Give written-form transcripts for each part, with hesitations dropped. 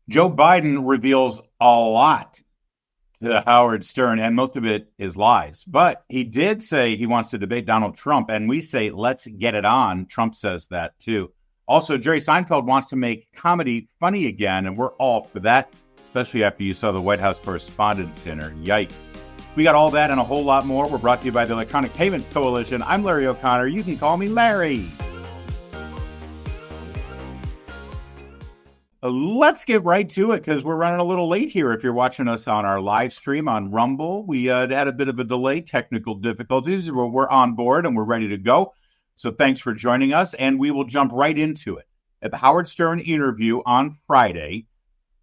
Joe Biden reveals a lot to Howard Stern, and most of it is lies. But he did say he wants to debate Donald Trump, and we say, let's get it on. Trump says that too. Also, Jerry Seinfeld wants to make comedy funny again, and we're all for that, especially after you saw the White House Correspondents' dinner. Yikes. We got all that and a whole lot more. We're brought to you by the Electronic Payments Coalition. I'm Larry O'Connor. You can call me Larry. Let's get right to it because we're running a little late here. If you're watching us on our live stream on Rumble, we had a bit of a delay, technical difficulties. We're on board and we're ready to go. So thanks for joining us, and we will jump right into it. At the Howard Stern interview on Friday,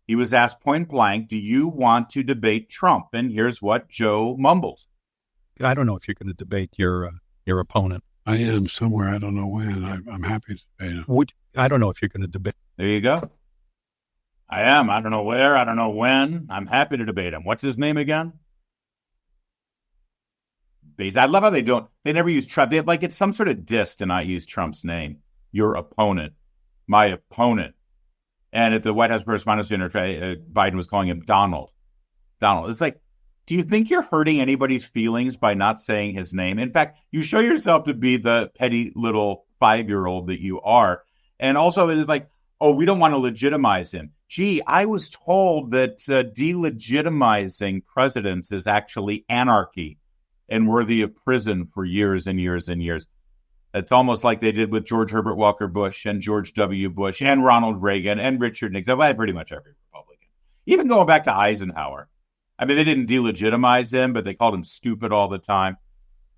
he was asked point blank, do you want to debate Trump? And here's what Joe mumbles. I don't know if you're going to debate your opponent. I am somewhere. I don't know when. I'm happy to debate him. I don't know if you're going to debate. There you go. I am. I don't know where. I don't know when. I'm happy to debate him. What's his name again? I love how they never use Trump. It's some sort of diss to not use Trump's name. Your opponent. My opponent. And at the White House Correspondents' Dinner, Biden was calling him Donald. Donald. It's like, do you think you're hurting anybody's feelings by not saying his name? In fact, you show yourself to be the petty little 5-year-old that you are. And also, it's like, oh, we don't want to legitimize him. Gee, I was told that delegitimizing presidents is actually anarchy and worthy of prison for years and years and years. It's almost like they did with George Herbert Walker Bush and George W. Bush and Ronald Reagan and Richard Nixon. Well, pretty much every Republican. Even going back to Eisenhower. I mean, they didn't delegitimize him, but they called him stupid all the time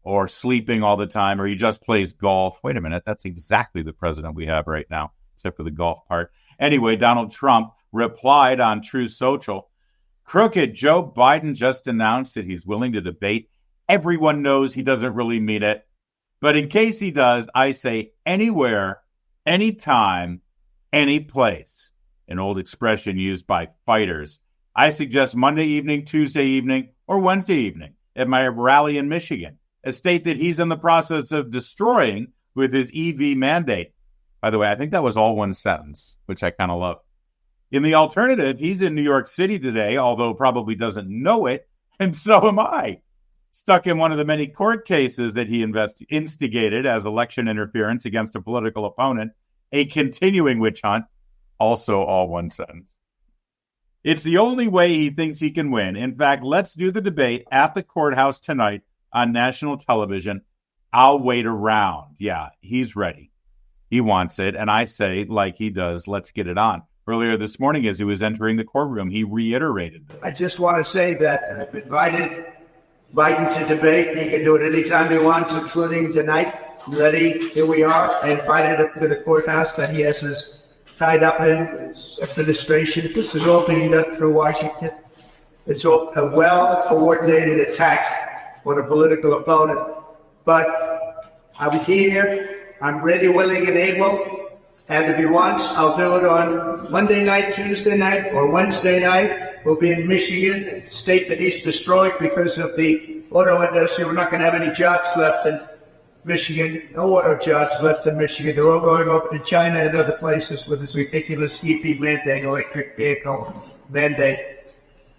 or sleeping all the time, or he just plays golf. Wait a minute. That's exactly the president we have right now, except for the golf part. Anyway, Donald Trump replied on Truth Social, crooked Joe Biden just announced that he's willing to debate. Everyone knows he doesn't really mean it. But in case he does, I say anywhere, anytime, any place. An old expression used by fighters. I suggest Monday evening, Tuesday evening, or Wednesday evening at my rally in Michigan, a state that he's in the process of destroying with his EV mandate. By the way, I think that was all one sentence, which I kind of love. In the alternative, he's in New York City today, although probably doesn't know it, and so am I. Stuck in one of the many court cases that he instigated as election interference against a political opponent, a continuing witch hunt, also all one sentence. It's the only way he thinks he can win. In fact, let's do the debate at the courthouse tonight on national television. I'll wait around. Yeah, he's ready. He wants it. And I say, like he does, let's get it on. Earlier this morning, as he was entering the courtroom, he reiterated this. I just want to say that I've invited Biden to debate. He can do it anytime he wants, including tonight. Ready? Here we are. I invited him to the courthouse that he has his tied up in his administration. This is all being done through Washington. It's all a well-coordinated attack on a political opponent. But I'm here. I'm ready, willing, and able. And if he wants, I'll do it on Monday night, Tuesday night, or Wednesday night. We'll be in Michigan, a state that he's destroyed because of the auto industry. We're not going to have any jobs left in Michigan. No auto jobs left in Michigan. They're all going over to China and other places with this ridiculous EV mandate, electric vehicle mandate.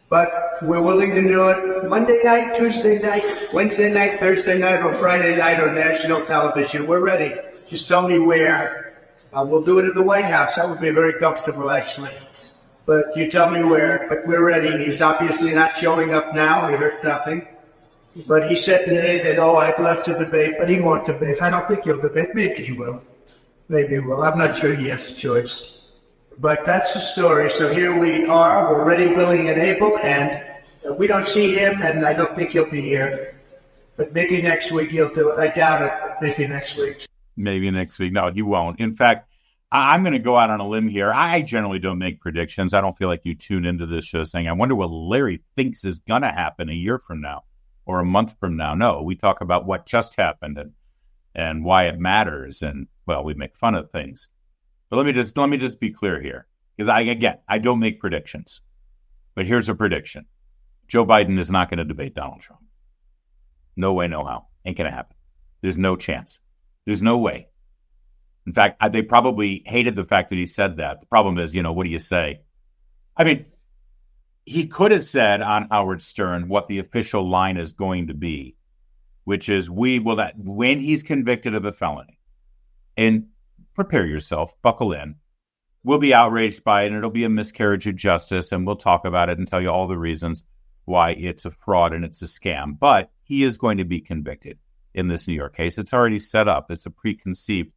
But we're willing to do it Monday night, Tuesday night, Wednesday night, Thursday night, or Friday night on national television. We're ready. Just tell me where. We'll do it at the White House. That would be very comfortable, actually. But you tell me where. But we're ready. He's obviously not showing up now. We heard nothing. But he said today that, I'd love to debate, but he won't debate. I don't think he'll debate. Maybe he will. Maybe he will. I'm not sure he has a choice. But that's the story. So here we are. We're ready, willing, and able. And we don't see him, and I don't think he'll be here. But maybe next week he'll do it. I doubt it, but maybe next week. Maybe next week. No, he won't. In fact, I'm going to go out on a limb here. I generally don't make predictions. I don't feel like you tune into this show saying, I wonder what Larry thinks is going to happen a year from now or a month from now. No, we talk about what just happened and why it matters. And, well, we make fun of things. But let me just be clear here. Because, I don't make predictions. But here's a prediction. Joe Biden is not going to debate Donald Trump. No way, no how. Ain't going to happen. There's no chance. There's no way. In fact, they probably hated the fact that he said that. The problem is, what do you say? I mean, he could have said on Howard Stern what the official line is going to be, which is when he's convicted of a felony, and prepare yourself, buckle in, we'll be outraged by it, and it'll be a miscarriage of justice, and we'll talk about it and tell you all the reasons why it's a fraud and it's a scam. But he is going to be convicted in this New York case. It's already set up. It's a preconceived.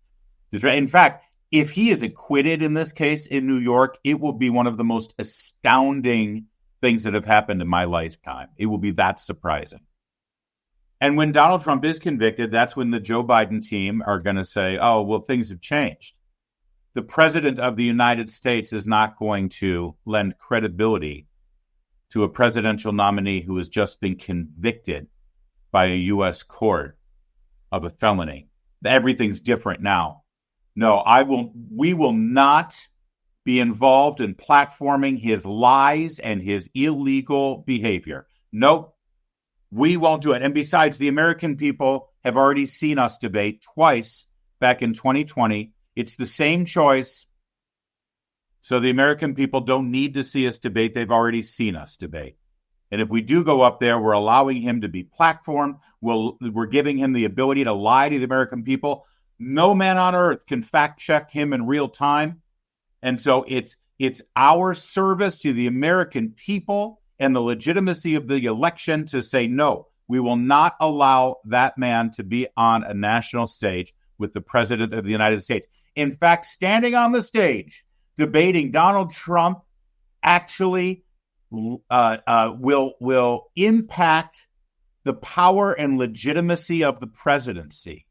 In fact, if he is acquitted in this case in New York, it will be one of the most astounding things that have happened in my lifetime. It will be that surprising. And when Donald Trump is convicted, that's when the Joe Biden team are going to say, oh, well, things have changed. The president of the United States is not going to lend credibility to a presidential nominee who has just been convicted by a U.S. court of a felony. Everything's different now. No, we will not be involved in platforming his lies and his illegal behavior. Nope, we won't do it. And besides, the American people have already seen us debate twice back in 2020. It's the same choice. So the American people don't need to see us debate. They've already seen us debate. And if we do go up there, we're allowing him to be platformed. We're giving him the ability to lie to the American people. No man on earth can fact check him in real time. And so it's our service to the American people and the legitimacy of the election to say, no, we will not allow that man to be on a national stage with the president of the United States. In fact, standing on the stage, debating Donald Trump actually will impact the power and legitimacy of the presidency.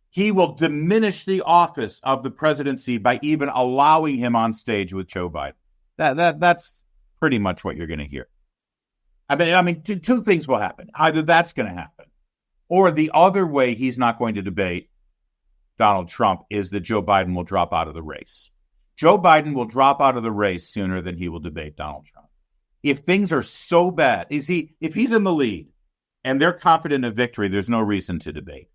He will diminish the office of the presidency by even allowing him on stage with Joe Biden. That's pretty much what you're going to hear. I mean, two things will happen. Either that's going to happen, or the other way he's not going to debate Donald Trump is that Joe Biden will drop out of the race. Joe Biden will drop out of the race sooner than he will debate Donald Trump. If things are so bad, if he's in the lead and they're confident of victory, there's no reason to debate.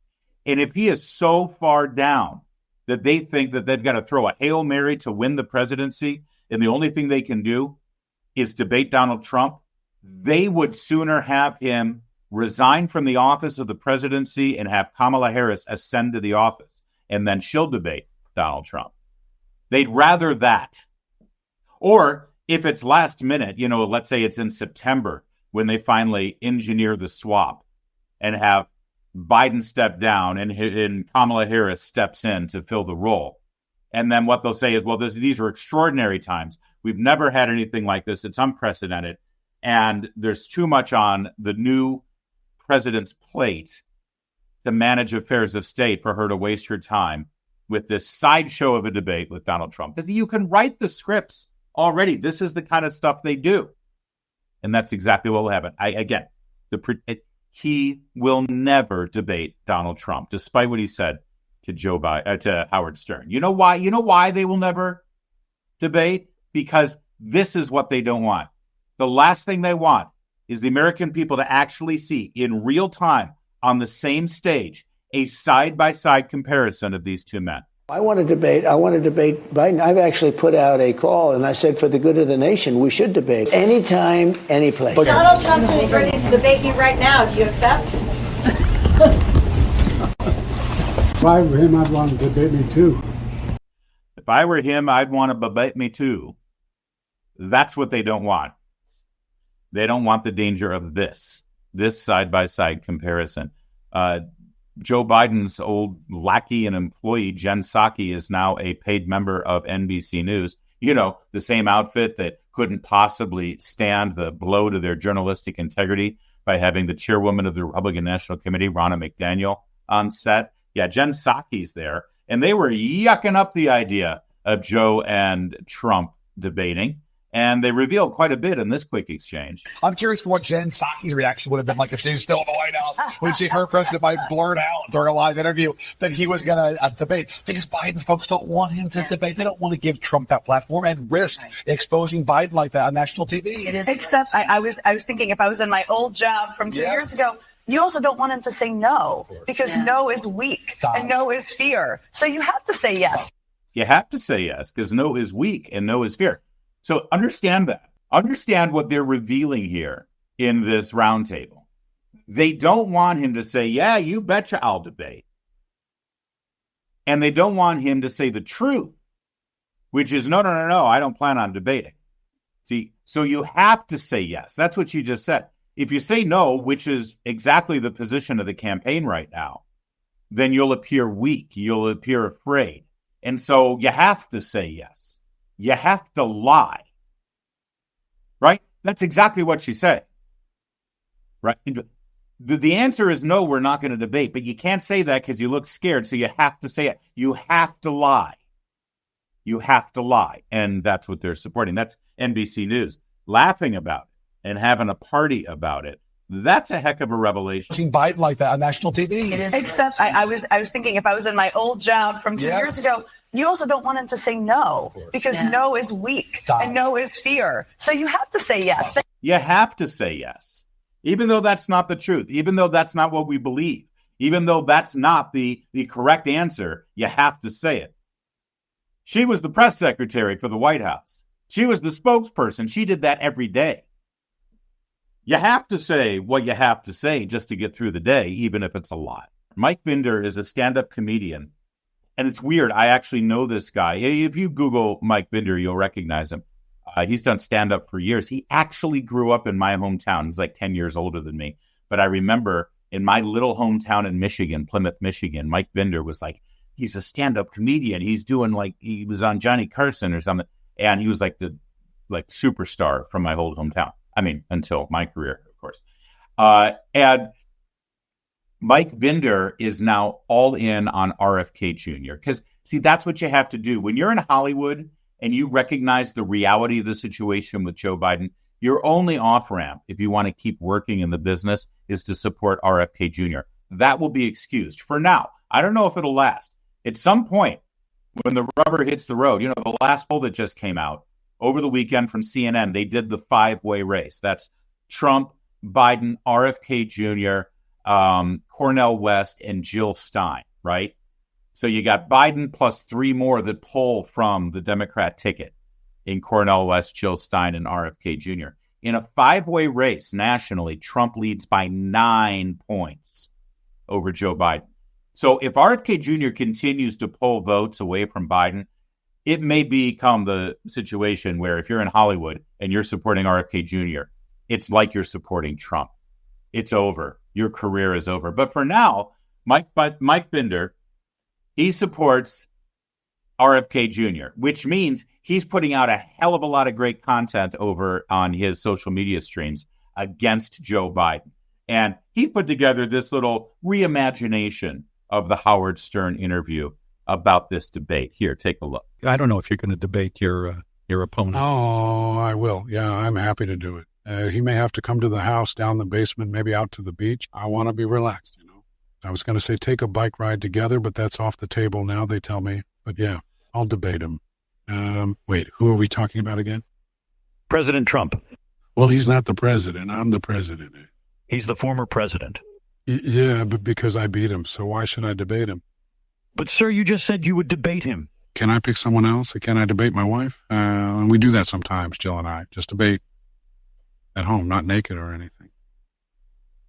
And if he is so far down that they think that they've got to throw a Hail Mary to win the presidency, and the only thing they can do is debate Donald Trump, they would sooner have him resign from the office of the presidency and have Kamala Harris ascend to the office, and then she'll debate Donald Trump. They'd rather that. Or if it's last minute, let's say it's in September when they finally engineer the swap and have Biden step down and Kamala Harris steps in to fill the role. And then what they'll say is, well, these are extraordinary times. We've never had anything like this. It's unprecedented. And there's too much on the new president's plate to manage affairs of state for her to waste her time with this sideshow of a debate with Donald Trump. Because you can write the scripts already. This is the kind of stuff they do. And that's exactly what will happen. He will never debate Donald Trump, despite what he said to Howard Stern. You know why? You know why they will never debate? Because this is what they don't want. The last thing they want is the American people to actually see in real time on the same stage a side-by-side comparison of these two men. I want to debate Biden. I've actually put out a call, and I said, for the good of the nation, we should debate anytime, any place. Donald Trump is ready to debate you right now. Do you accept? If I were him, I'd want to debate me too. If I were him, I'd want to debate me too. That's what they don't want. They don't want the danger of this side-by-side comparison. Joe Biden's old lackey and employee, Jen Psaki, is now a paid member of NBC News. The same outfit that couldn't possibly stand the blow to their journalistic integrity by having the chairwoman of the Republican National Committee, Ronna McDaniel, on set. Yeah, Jen Psaki's there. And they were yucking up the idea of Joe and Trump debating. And they revealed quite a bit in this quick exchange. I'm curious for what Jen Psaki's reaction would have been like if she was still in the White House when she heard President Biden blurt out during a live interview that he was going to debate. Because Biden's folks don't want him to debate. They don't want to give Trump that platform and risk exposing Biden like that on national TV. Except I was thinking if I was in my old job from 2 years ago, you also don't want him to say no because no is weak and no is fear. So you have to say yes. You have to say yes because no is weak and no is fear. So understand that. Understand what they're revealing here in this roundtable. They don't want him to say, yeah, you betcha I'll debate. And they don't want him to say the truth, which is, no, I don't plan on debating. See, so you have to say yes. That's what you just said. If you say no, which is exactly the position of the campaign right now, then you'll appear weak. You'll appear afraid. And so you have to say yes. You have to lie. Right? That's exactly what she said. Right? The answer is no, we're not going to debate. But you can't say that because you look scared. So you have to say it. You have to lie. You have to lie. And that's what they're supporting. That's NBC News laughing about it and having a party about it. That's a heck of a revelation. Seeing Biden like that on national TV. Except I was thinking if I was in my old job from 2 years ago, you also don't want him to say no because no is weak and no is fear. So you have to say yes. You have to say yes, even though that's not the truth, even though that's not what we believe, even though that's not the correct answer, you have to say it. She was the press secretary for the White House. She was the spokesperson. She did that every day. You have to say what you have to say just to get through the day, even if it's a lot. Mike Binder is a stand-up comedian. And it's weird. I actually know this guy. If you Google Mike Binder, you'll recognize him. He's done stand-up for years. He actually grew up in my hometown. He's like 10 years older than me. But I remember in my little hometown in Michigan, Plymouth, Michigan, Mike Binder was like, he's a stand-up comedian. He's doing like, he was on Johnny Carson or something. And he was like the superstar from my whole hometown. I mean, until my career, of course. And Mike Binder is now all in on RFK Jr. Because, see, that's what you have to do. When you're in Hollywood and you recognize the reality of the situation with Joe Biden, your only off-ramp, if you want to keep working in the business, is to support RFK Jr. That will be excused for now. I don't know if it'll last. At some point, when the rubber hits the road, the last poll that just came out over the weekend from CNN, they did the 5-way race. That's Trump, Biden, RFK Jr., Cornel West, and Jill Stein, right? So you got Biden plus 3 more that poll from the Democrat ticket in Cornel West, Jill Stein, and RFK Jr. In a 5-way race nationally, Trump leads by 9 points over Joe Biden. So if RFK Jr. continues to pull votes away from Biden, it may become the situation where if you're in Hollywood and you're supporting RFK Jr., it's like you're supporting Trump. It's over. Your career is over. But for now, Mike Binder, he supports RFK Jr., which means he's putting out a hell of a lot of great content over on his social media streams against Joe Biden. And he put together this little reimagination of the Howard Stern interview about this debate. Here, take a look. I don't know if you're going to debate your opponent. Oh, I will. Yeah, I'm happy to do it. He may have to come to the house, down the basement, maybe out to the beach. I want to be relaxed, I was going to say take a bike ride together, but that's off the table now, they tell me. But yeah, I'll debate him. Wait, who are we talking about again? President Trump. Well, he's not the president. I'm the president. He's the former president. Yeah, but because I beat him, so why should I debate him? But, sir, you just said you would debate him. Can I pick someone else? Can I debate my wife? And we do that sometimes, Jill and I. Just debate at home, not naked or anything.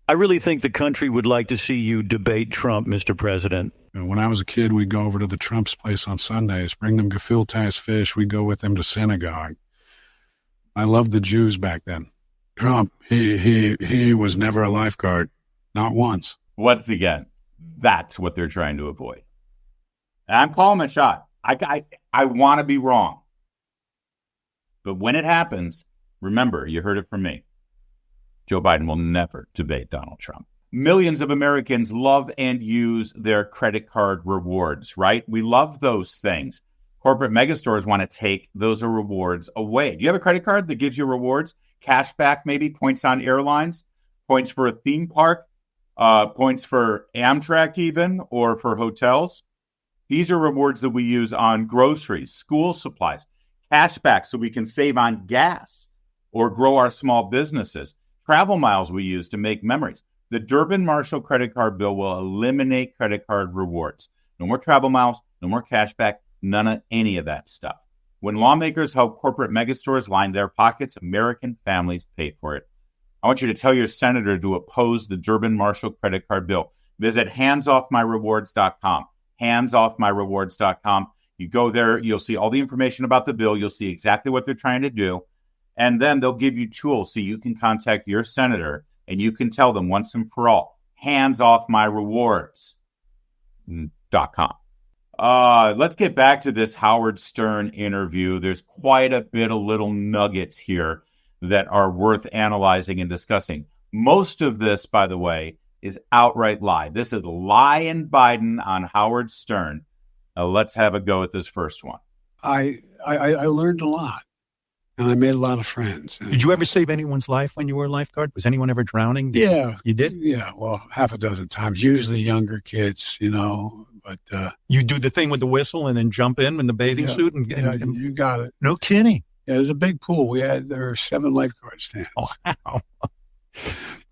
I really think the country would like to see you debate Trump, Mr. President. When I was a kid, we'd go over to the Trump's place on Sundays, bring them gefilte fish. We'd go with them to synagogue. I loved the Jews back then. Trump, he was never a lifeguard. Not once. Once again, that's what they're trying to avoid. And I'm calling a shot. I want to be wrong. But when it happens, remember, you heard it from me. Joe Biden will never debate Donald Trump. Millions of Americans love and use their credit card rewards, right? We love those things. Corporate megastores want to take those rewards away. Do you have a credit card that gives you rewards? Cash back, maybe points on airlines, points for a theme park, points for Amtrak even, or for hotels. These are rewards that we use on groceries, school supplies, cash back so we can save on gas or grow our small businesses. Travel miles we use to make memories. The Durbin-Marshall credit card bill will eliminate credit card rewards. No more travel miles, no more cash back, none of any of that stuff. When lawmakers help corporate megastores line their pockets, American families pay for it. I want you to tell your senator to oppose the Durbin-Marshall credit card bill. Visit handsoffmyrewards.com. Handsoffmyrewards.com. You go there, you'll see all the information about the bill. You'll see exactly what they're trying to do. And then they'll give you tools so you can contact your senator and you can tell them once and for all, handsoffmyrewards.com. Let's get back to this Howard Stern interview. There's quite a bit of little nuggets here that are worth analyzing and discussing. Most of this, by the way, is outright lie. This is lying Biden on Howard Stern. Let's have a go at this first one. I learned a lot, and I made a lot of friends. Did you ever save anyone's life when you were a lifeguard? Was anyone ever drowning? Yeah. You did? Yeah, well, half a dozen times, usually younger kids, but... you do the thing with the whistle and then jump in the bathing suit? And you got it. No kidding. Yeah, there's a big pool. There were 7 lifeguard stands. Wow.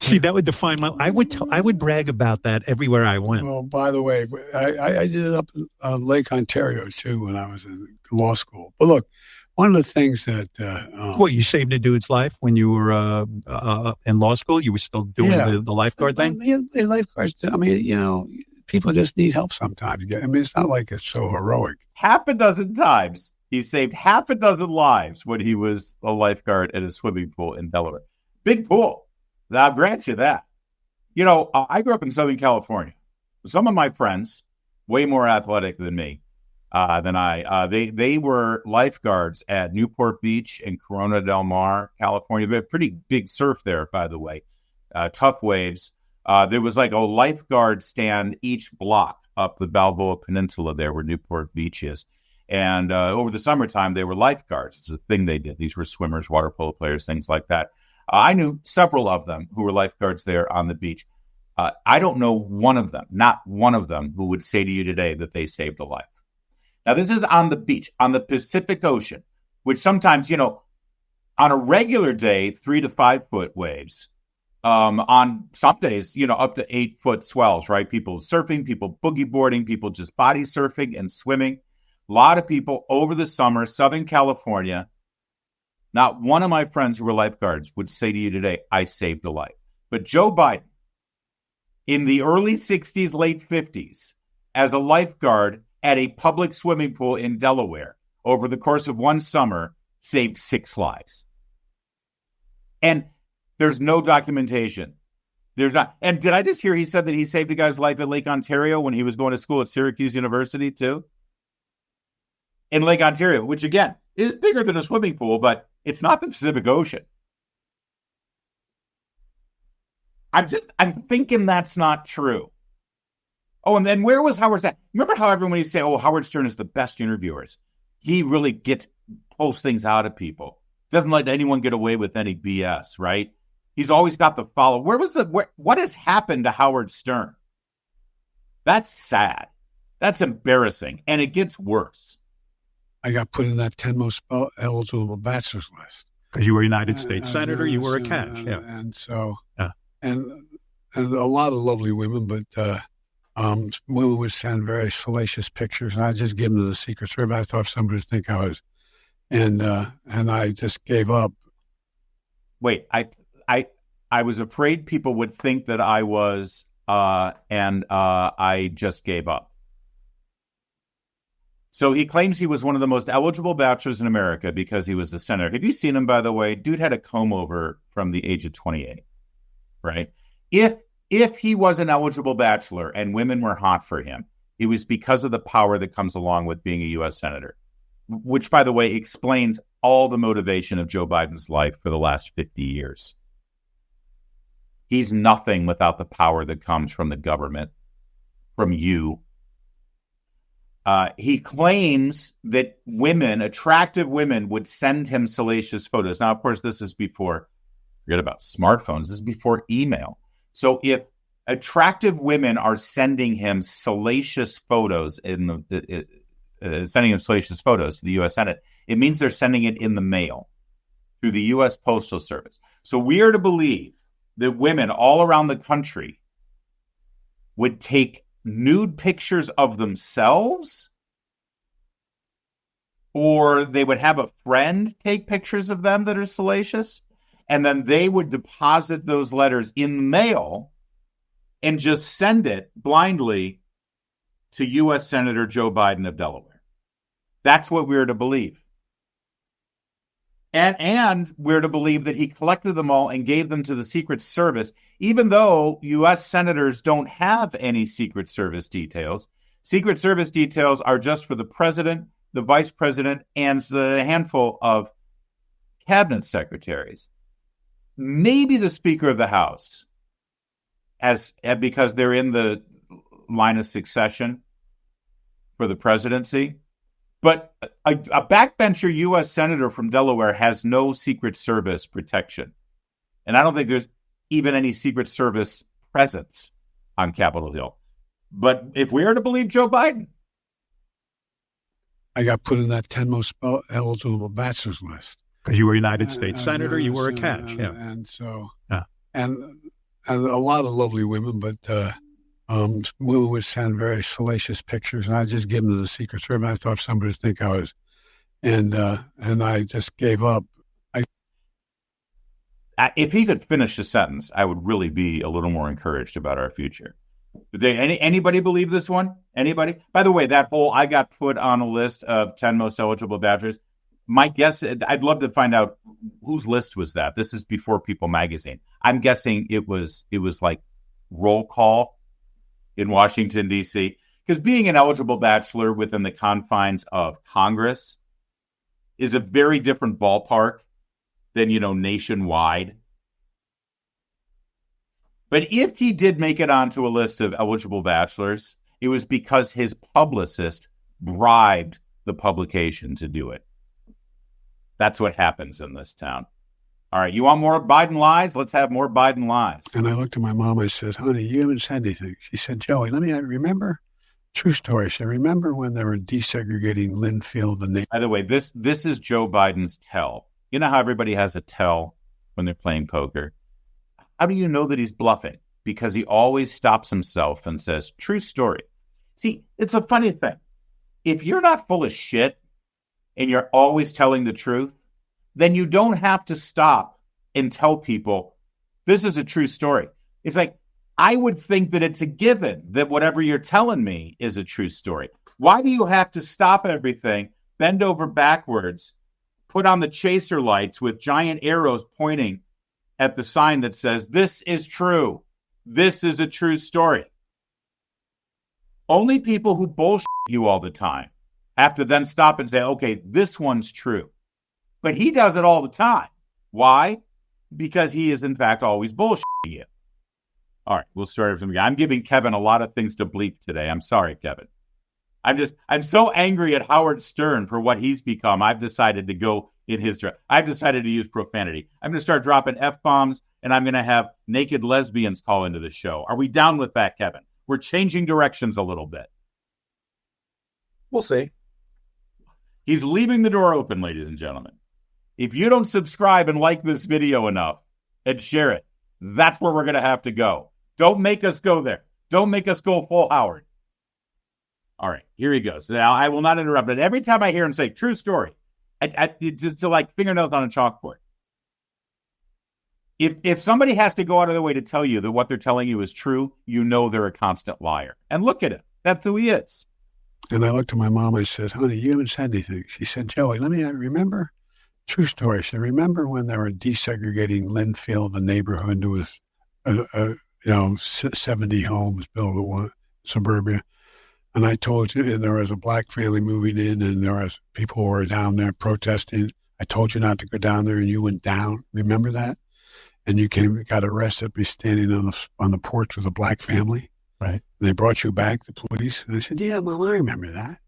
See, that would define my... I would brag about that everywhere I went. Well, by the way, I did it up in Lake Ontario, too, when I was in law school. But look, one of the things that... What, you saved a dude's life when you were in law school? You were still doing the lifeguard thing? Yeah, the lifeguards, people just need help sometimes. It's not like it's so heroic. Half a dozen times. He saved half a dozen lives when he was a lifeguard at a swimming pool in Delaware. Big pool. I'll grant you that. I grew up in Southern California. Some of my friends, way more athletic than me, than I, they were lifeguards at Newport Beach and Corona del Mar, California. They had pretty big surf there, by the way. Tough waves. There was like a lifeguard stand each block up the Balboa Peninsula there where Newport Beach is. And over the summertime, they were lifeguards. It's a thing they did. These were swimmers, water polo players, things like that. I knew several of them who were lifeguards there on the beach. I don't know one of them, not one of them, who would say to you today that they saved a life. Now, this is on the beach, on the Pacific Ocean, which sometimes, on a regular day, 3 to 5 foot waves. On some days, up to 8 foot swells, right? People surfing, people boogie boarding, people just body surfing and swimming. A lot of people over the summer, Southern California. Not one of my friends who were lifeguards would say to you today, I saved a life. But Joe Biden, in the early 60s, late 50s, as a lifeguard at a public swimming pool in Delaware, over the course of one summer, saved 6 lives. And there's no documentation. There's not. And did I just hear he said that he saved a guy's life at Lake Ontario when he was going to school at Syracuse University, too? In Lake Ontario, which, again, is bigger than a swimming pool, but it's not the Pacific Ocean. I'm thinking that's not true. Oh, and then where was Howard Stern? Remember how everyone used to say, Howard Stern is the best interviewers. He really pulls things out of people. Doesn't let anyone get away with any BS, right? He's always got the follow. What has happened to Howard Stern? That's sad. That's embarrassing. And it gets worse. I got put in that 10 most eligible bachelor's list. Because you were a United States Senator, you were a catch. Yeah. And so, and a lot of lovely women, but women would send very salacious pictures, and I just give them the secret service. I thought somebody would think I was, and I just gave up. Wait, I was afraid people would think that I was, and I just gave up. So he claims he was one of the most eligible bachelors in America because he was a senator. Have you seen him, by the way? Dude had a comb over from the age of 28, right? If he was an eligible bachelor and women were hot for him, it was because of the power that comes along with being a U.S. senator, which, by the way, explains all the motivation of Joe Biden's life for the last 50 years. He's nothing without the power that comes from the government, from you. He claims that attractive women, would send him salacious photos. Now, of course, this is before, forget about smartphones, this is before email. So if attractive women are sending him salacious photos sending him salacious photos to the U.S. Senate, it means they're sending it in the mail through the U.S. Postal Service. So we are to believe that women all around the country would take nude pictures of themselves or they would have a friend take pictures of them that are salacious, and then they would deposit those letters in the mail and just send it blindly to U.S. Senator Joe Biden of Delaware. That's what we're to believe. And we're to believe that he collected them all and gave them to the Secret Service, even though U.S. senators don't have any Secret Service details. Secret Service details are just for the president, the vice president, and a handful of cabinet secretaries. Maybe the Speaker of the House, because they're in the line of succession for the presidency. But a backbencher U.S. senator from Delaware has no Secret Service protection. And I don't think there's even any Secret Service presence on Capitol Hill. But if we are to believe Joe Biden. I got put in that 10 most eligible bachelors list. Because you were a United States Senator, you were a catch. Yeah. And so, and a lot of lovely women, but women would send very salacious pictures, and I just give them to the Secret Service. I thought somebody would think I was, and I just gave up. If he could finish the sentence, I would really be a little more encouraged about our future. Anybody believe this one? Anybody? By the way, that whole I got put on a list of 10 most eligible bachelors. My guess, I'd love to find out whose list was that. This is before People magazine. I'm guessing it was like roll call in Washington, D.C., because being an eligible bachelor within the confines of Congress is a very different ballpark than, nationwide. But if he did make it onto a list of eligible bachelors, it was because his publicist bribed the publication to do it. That's what happens in this town. All right, you want more Biden lies? Let's have more Biden lies. And I looked at my mom, I said, honey, you haven't said anything. She said, Joey, let me remember. True story. She said, remember when they were desegregating Linfield? And by the way, this is Joe Biden's tell. You know how everybody has a tell when they're playing poker? How do you know that he's bluffing? Because he always stops himself and says, true story. See, it's a funny thing. If you're not full of shit and you're always telling the truth, then you don't have to stop and tell people, this is a true story. It's like, I would think that it's a given that whatever you're telling me is a true story. Why do you have to stop everything, bend over backwards, put on the chaser lights with giant arrows pointing at the sign that says, this is true. This is a true story. Only people who bullshit you all the time have to then stop and say, okay, this one's true. But he does it all the time. Why? Because he is, in fact, always bullshitting you. All right, we'll start from again. I'm giving Kevin a lot of things to bleep today. I'm sorry, Kevin. I'm so angry at Howard Stern for what he's become. I've decided to go in his direction. I've decided to use profanity. I'm going to start dropping F-bombs, and I'm going to have naked lesbians call into the show. Are we down with that, Kevin? We're changing directions a little bit. We'll see. He's leaving the door open, ladies and gentlemen. If you don't subscribe and like this video enough and share it, that's where we're going to have to go. Don't make us go there. Don't make us go full Howard. All right, here he goes. Now, I will not interrupt, but every time I hear him say true story, it's just like fingernails on a chalkboard. If somebody has to go out of their way to tell you that what they're telling you is true, you know they're a constant liar. And look at him. That's who he is. And I looked at my mom, I said, honey, you haven't said anything. She said, Joey, let me remember. True story. She said, remember when they were desegregating Linfield, the neighborhood? There was 70 homes built at one suburbia. And I told you, and there was a black family moving in, and there was people who were down there protesting. I told you not to go down there, and you went down. Remember that? And you got arrested, be standing on the porch with a black family. Right. And they brought you back, the police. And I said, yeah, Mom, I remember that.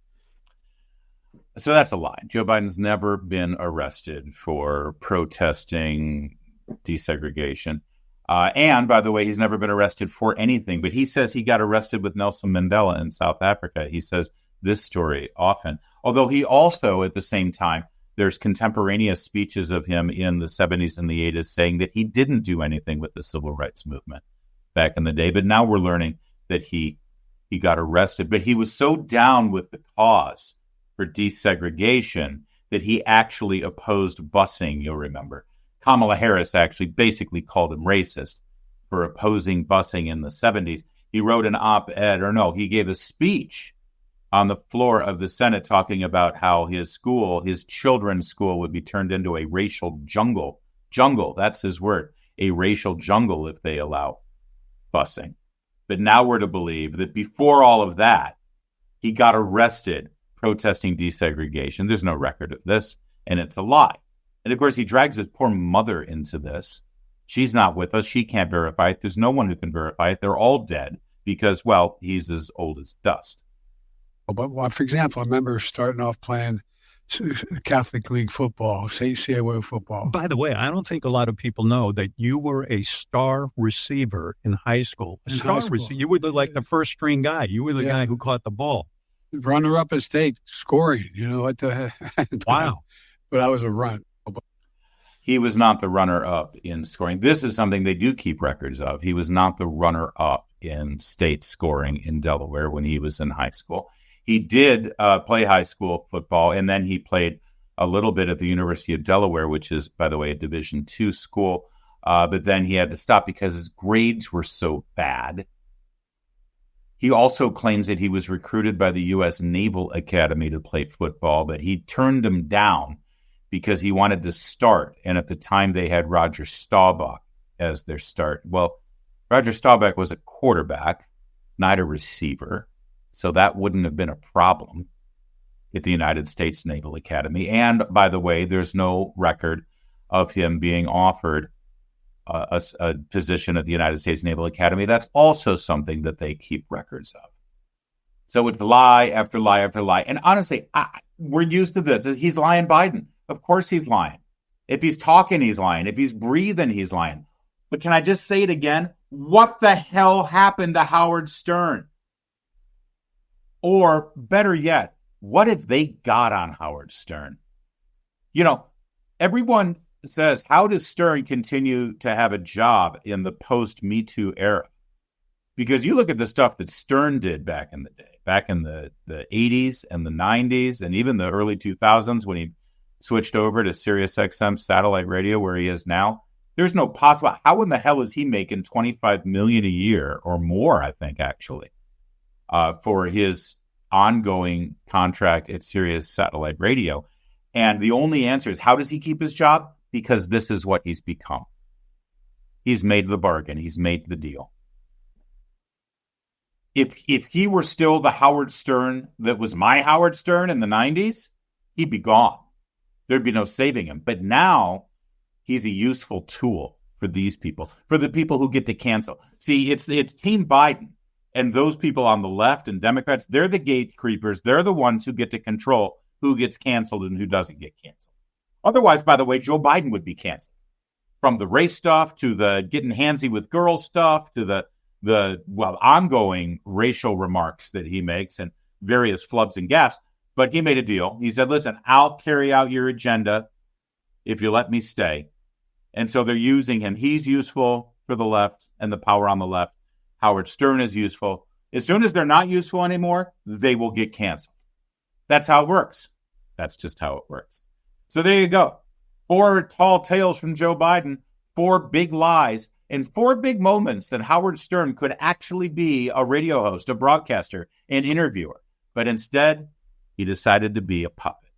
So that's a lie. Joe Biden's never been arrested for protesting desegregation. And by the way, he's never been arrested for anything, but he says he got arrested with Nelson Mandela in South Africa. He says this story often, although he also at the same time, there's contemporaneous speeches of him in the 70s and the 80s saying that he didn't do anything with the civil rights movement back in the day. But now we're learning that he got arrested, but he was so down with the cause for desegregation that he actually opposed busing, you'll remember. Kamala Harris actually basically called him racist for opposing busing in the 70s. He wrote an op-ed, he gave a speech on the floor of the Senate talking about how his school, his children's school, would be turned into a racial jungle. Jungle, that's his word, a racial jungle if they allow busing. But now we're to believe that before all of that, he got arrested protesting desegregation. There's no record of this, and it's a lie. And of course, he drags his poor mother into this. She's not with us. She can't verify it. There's no one who can verify it. They're all dead because, well, he's as old as dust. But for example, I remember starting off playing Catholic League football, CAA football. By the way, I don't think a lot of people know that you were a star receiver in high school. You were the first string guy. You were the guy who caught the ball. Runner-up at state, scoring. Wow. But I was a runt. He was not the runner-up in scoring. This is something they do keep records of. He was not the runner-up in state scoring in Delaware when he was in high school. He did play high school football, and then he played a little bit at the University of Delaware, which is, by the way, a Division II school. But then he had to stop because his grades were so bad. He also claims that he was recruited by the U.S. Naval Academy to play football, but he turned them down because he wanted to start. And at the time, they had Roger Staubach as their start. Well, Roger Staubach was a quarterback, not a receiver. So that wouldn't have been a problem at the United States Naval Academy. And by the way, there's no record of him being offered a position at the United States Naval Academy. That's also something that they keep records of. So it's lie after lie after lie. And honestly, we're used to this. He's lying, Biden. Of course he's lying. If he's talking, he's lying. If he's breathing, he's lying. But can I just say it again? What the hell happened to Howard Stern? Or better yet, what if they got on Howard Stern? Everyone says, how does Stern continue to have a job in the post-Me Too era? Because you look at the stuff that Stern did back in the day, back in the 80s and the 90s, and even the early 2000s when he switched over to Sirius XM satellite radio where he is now. There's no possible. How in the hell is he making $25 million a year or more, I think, actually, for his ongoing contract at Sirius satellite radio? And the only answer is, how does he keep his job? Because this is what he's become. He's made the bargain. He's made the deal. If he were still the Howard Stern that was my Howard Stern in the 90s, he'd be gone. There'd be no saving him. But now he's a useful tool for these people, for the people who get to cancel. See, it's Team Biden and those people on the left and Democrats. They're the gatekeepers. They're the ones who get to control who gets canceled and who doesn't get canceled. Otherwise, by the way, Joe Biden would be canceled. From the race stuff to the getting handsy with girls stuff to the ongoing racial remarks that he makes and various flubs and gaffes. But he made a deal. He said, listen, I'll carry out your agenda if you let me stay. And so they're using him. He's useful for the left and the power on the left. Howard Stern is useful. As soon as they're not useful anymore, they will get canceled. That's how it works. That's just how it works. So there you go. 4 tall tales from Joe Biden, 4 big lies, and 4 big moments that Howard Stern could actually be a radio host, a broadcaster, an interviewer. But instead, he decided to be a puppet.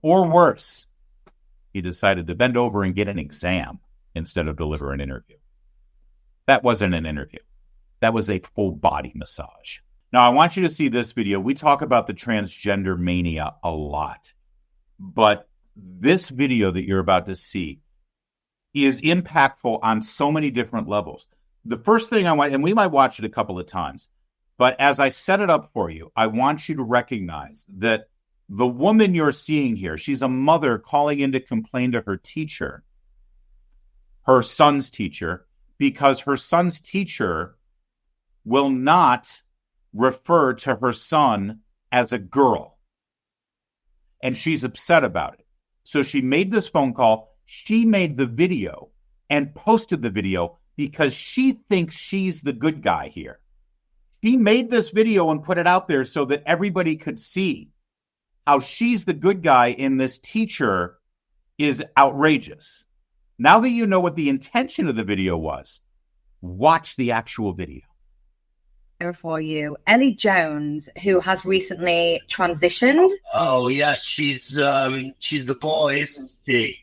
Or worse, he decided to bend over and get an exam instead of deliver an interview. That wasn't an interview. That was a full body massage. Now, I want you to see this video. We talk about the transgender mania a lot, but this video that you're about to see is impactful on so many different levels. The first thing I want, and we might watch it a couple of times, but as I set it up for you, I want you to recognize that the woman you're seeing here, she's a mother calling in to complain to her teacher, her son's teacher, because her son's teacher will not refer to her son as a girl. And she's upset about it. So she made this phone call. She made the video and posted the video because she thinks she's the good guy here. She made this video and put it out there so that everybody could see how she's the good guy in this teacher is outrageous. Now that you know what the intention of the video was, watch the actual video. For you, Ellie Jones, who has recently transitioned. Oh yes, she's the boy, isn't she?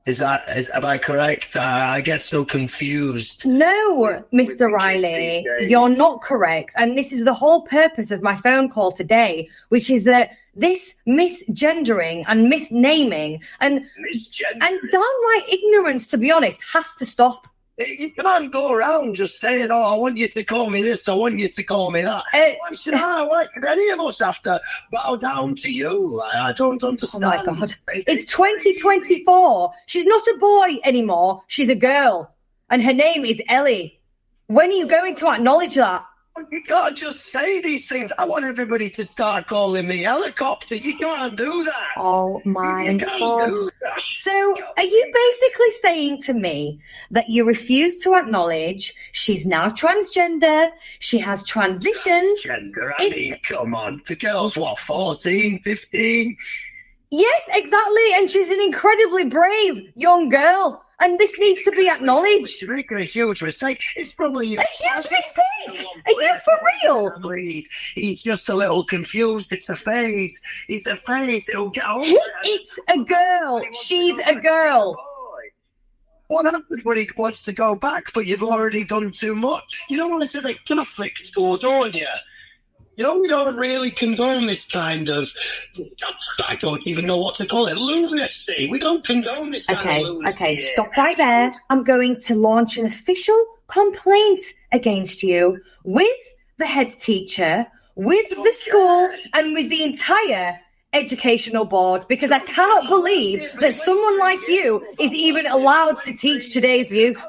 Am I correct? I get so confused. No, Mr. Riley, you're not correct. And this is the whole purpose of my phone call today, which is that this misgendering and misnaming and downright ignorance, to be honest, has to stop. You can't go around just saying, "Oh, I want you to call me this, I want you to call me that." Why should any of us have to bow down to you? I don't understand. Oh my God. It's 2024. She's not a boy anymore. She's a girl. And her name is Ellie. When are you going to acknowledge that? You can't just say these things. I want everybody to start calling me helicopter. You can't do that. Oh my God. So are you basically saying to me that you refuse to acknowledge she's now transgender, she has transitioned? Transgender? I mean, come on. The girl's, what, 14, 15? Yes, exactly. And she's an incredibly brave young girl. And this needs to be acknowledged. You're making a huge mistake. It's probably a huge mistake. Are you for real? Please. He's just a little confused. It's a phase. It's a phase. It'll get over. It's a girl. She's a girl. What happens when he wants to go back, but you've already done too much? You don't want to say Catholic school, don't you? You know, we don't really condone this kind of, I don't even know what to call it, lunacy. We don't condone this kind of lunacy. Okay, stop right there. I'm going to launch an official complaint against you with the head teacher, with the school, and with the entire educational board, because I cannot believe that someone like you is even allowed to teach today's youth.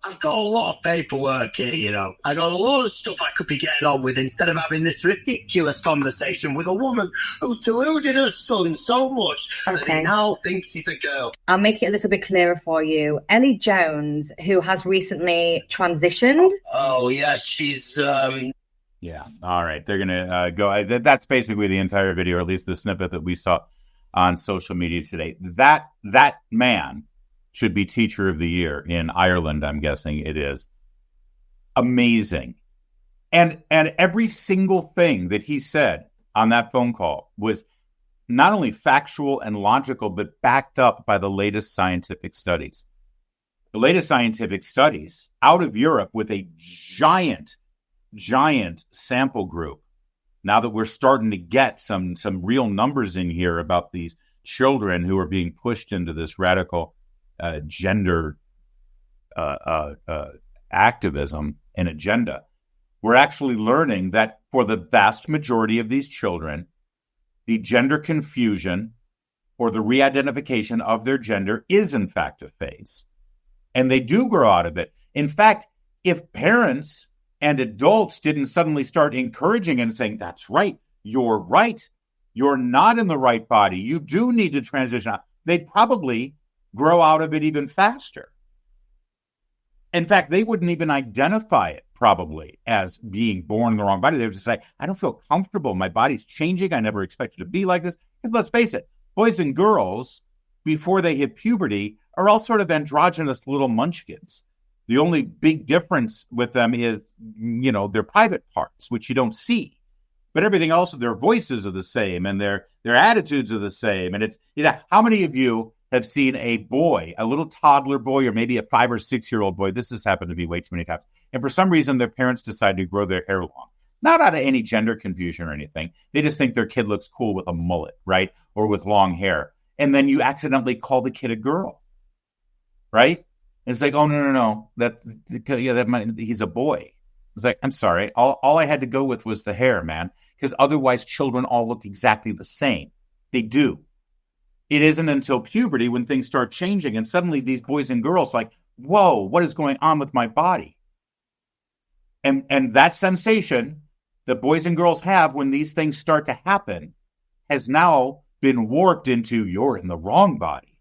I've got a lot of paperwork here, you know. I got a lot of stuff I could be getting on with instead of having this ridiculous conversation with a woman who's deluded her son so much that he now thinks he's a girl. I'll make it a little bit clearer for you. Ellie Jones, who has recently transitioned. Oh, yes, she's... Yeah, all right. They're going to go... That's basically the entire video, or at least the snippet that we saw on social media today. That man should be Teacher of the Year in Ireland, I'm guessing it is. Amazing. And every single thing that he said on that phone call was not only factual and logical, but backed up by the latest scientific studies. The latest scientific studies out of Europe with a giant sample group. Now that we're starting to get some real numbers in here about these children who are being pushed into this radical gender activism and agenda, we're actually learning that for the vast majority of these children, the gender confusion or the re-identification of their gender is in fact a phase. And they do grow out of it. In fact, if parents and adults didn't suddenly start encouraging and saying, that's right, you're not in the right body, you do need to transition out, they'd probably grow out of it even faster. In fact, they wouldn't even identify it probably as being born in the wrong body. They would just say, I don't feel comfortable. My body's changing. I never expected to be like this. Because let's face it, boys and girls, before they hit puberty, are all sort of androgynous little munchkins. The only big difference with them is, you know, their private parts, which you don't see. But everything else, their voices are the same and their attitudes are the same. And it's, how many of you have seen a boy, a little toddler boy, or maybe a 5 or 6 year old boy? This has happened to me way too many times. And for some reason, their parents decide to grow their hair long. Not out of any gender confusion or anything. They just think their kid looks cool with a mullet, right? Or with long hair. And then you accidentally call the kid a girl, right? And it's like, oh, no. He's a boy. It's like, I'm sorry. All I had to go with was the hair, man. Because otherwise, children all look exactly the same. They do. It isn't until puberty when things start changing and suddenly these boys and girls are like, whoa, what is going on with my body? And that sensation that boys and girls have when these things start to happen has now been warped into, you're in the wrong body.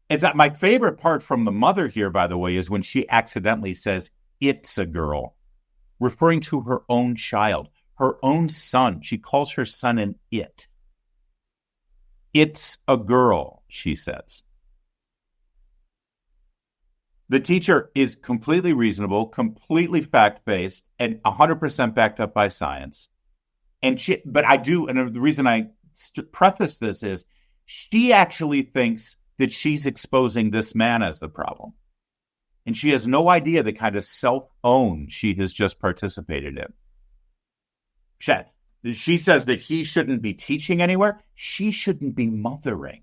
It's not my favorite part from the mother here, by the way, is when she accidentally says, it's a girl, referring to her own child. her own son. She calls her son an it. It's a girl, she says. The teacher is completely reasonable, completely fact-based, and 100% backed up by science. And the reason I preface this is she actually thinks that she's exposing this man as the problem. And she has no idea the kind of self-own she has just participated in. She says that he shouldn't be teaching anywhere. She shouldn't be mothering.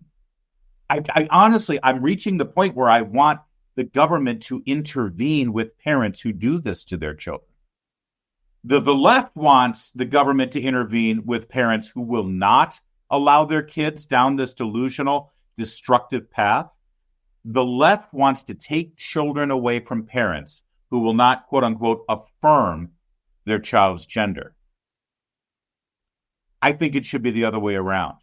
I honestly, I'm reaching the point where I want the government to intervene with parents who do this to their children. The left wants the government to intervene with parents who will not allow their kids down this delusional, destructive path. The left wants to take children away from parents who will not, quote unquote, affirm their child's gender. I think it should be the other way around.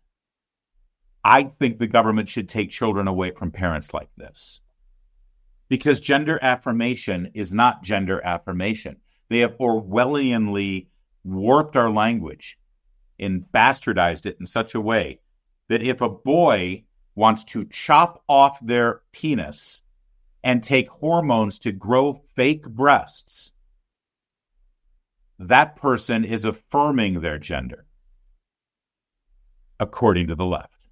I think the government should take children away from parents like this. Because gender affirmation is not gender affirmation. They have Orwellianly warped our language and bastardized it in such a way that if a boy wants to chop off their penis and take hormones to grow fake breasts, that person is affirming their gender, according to the left.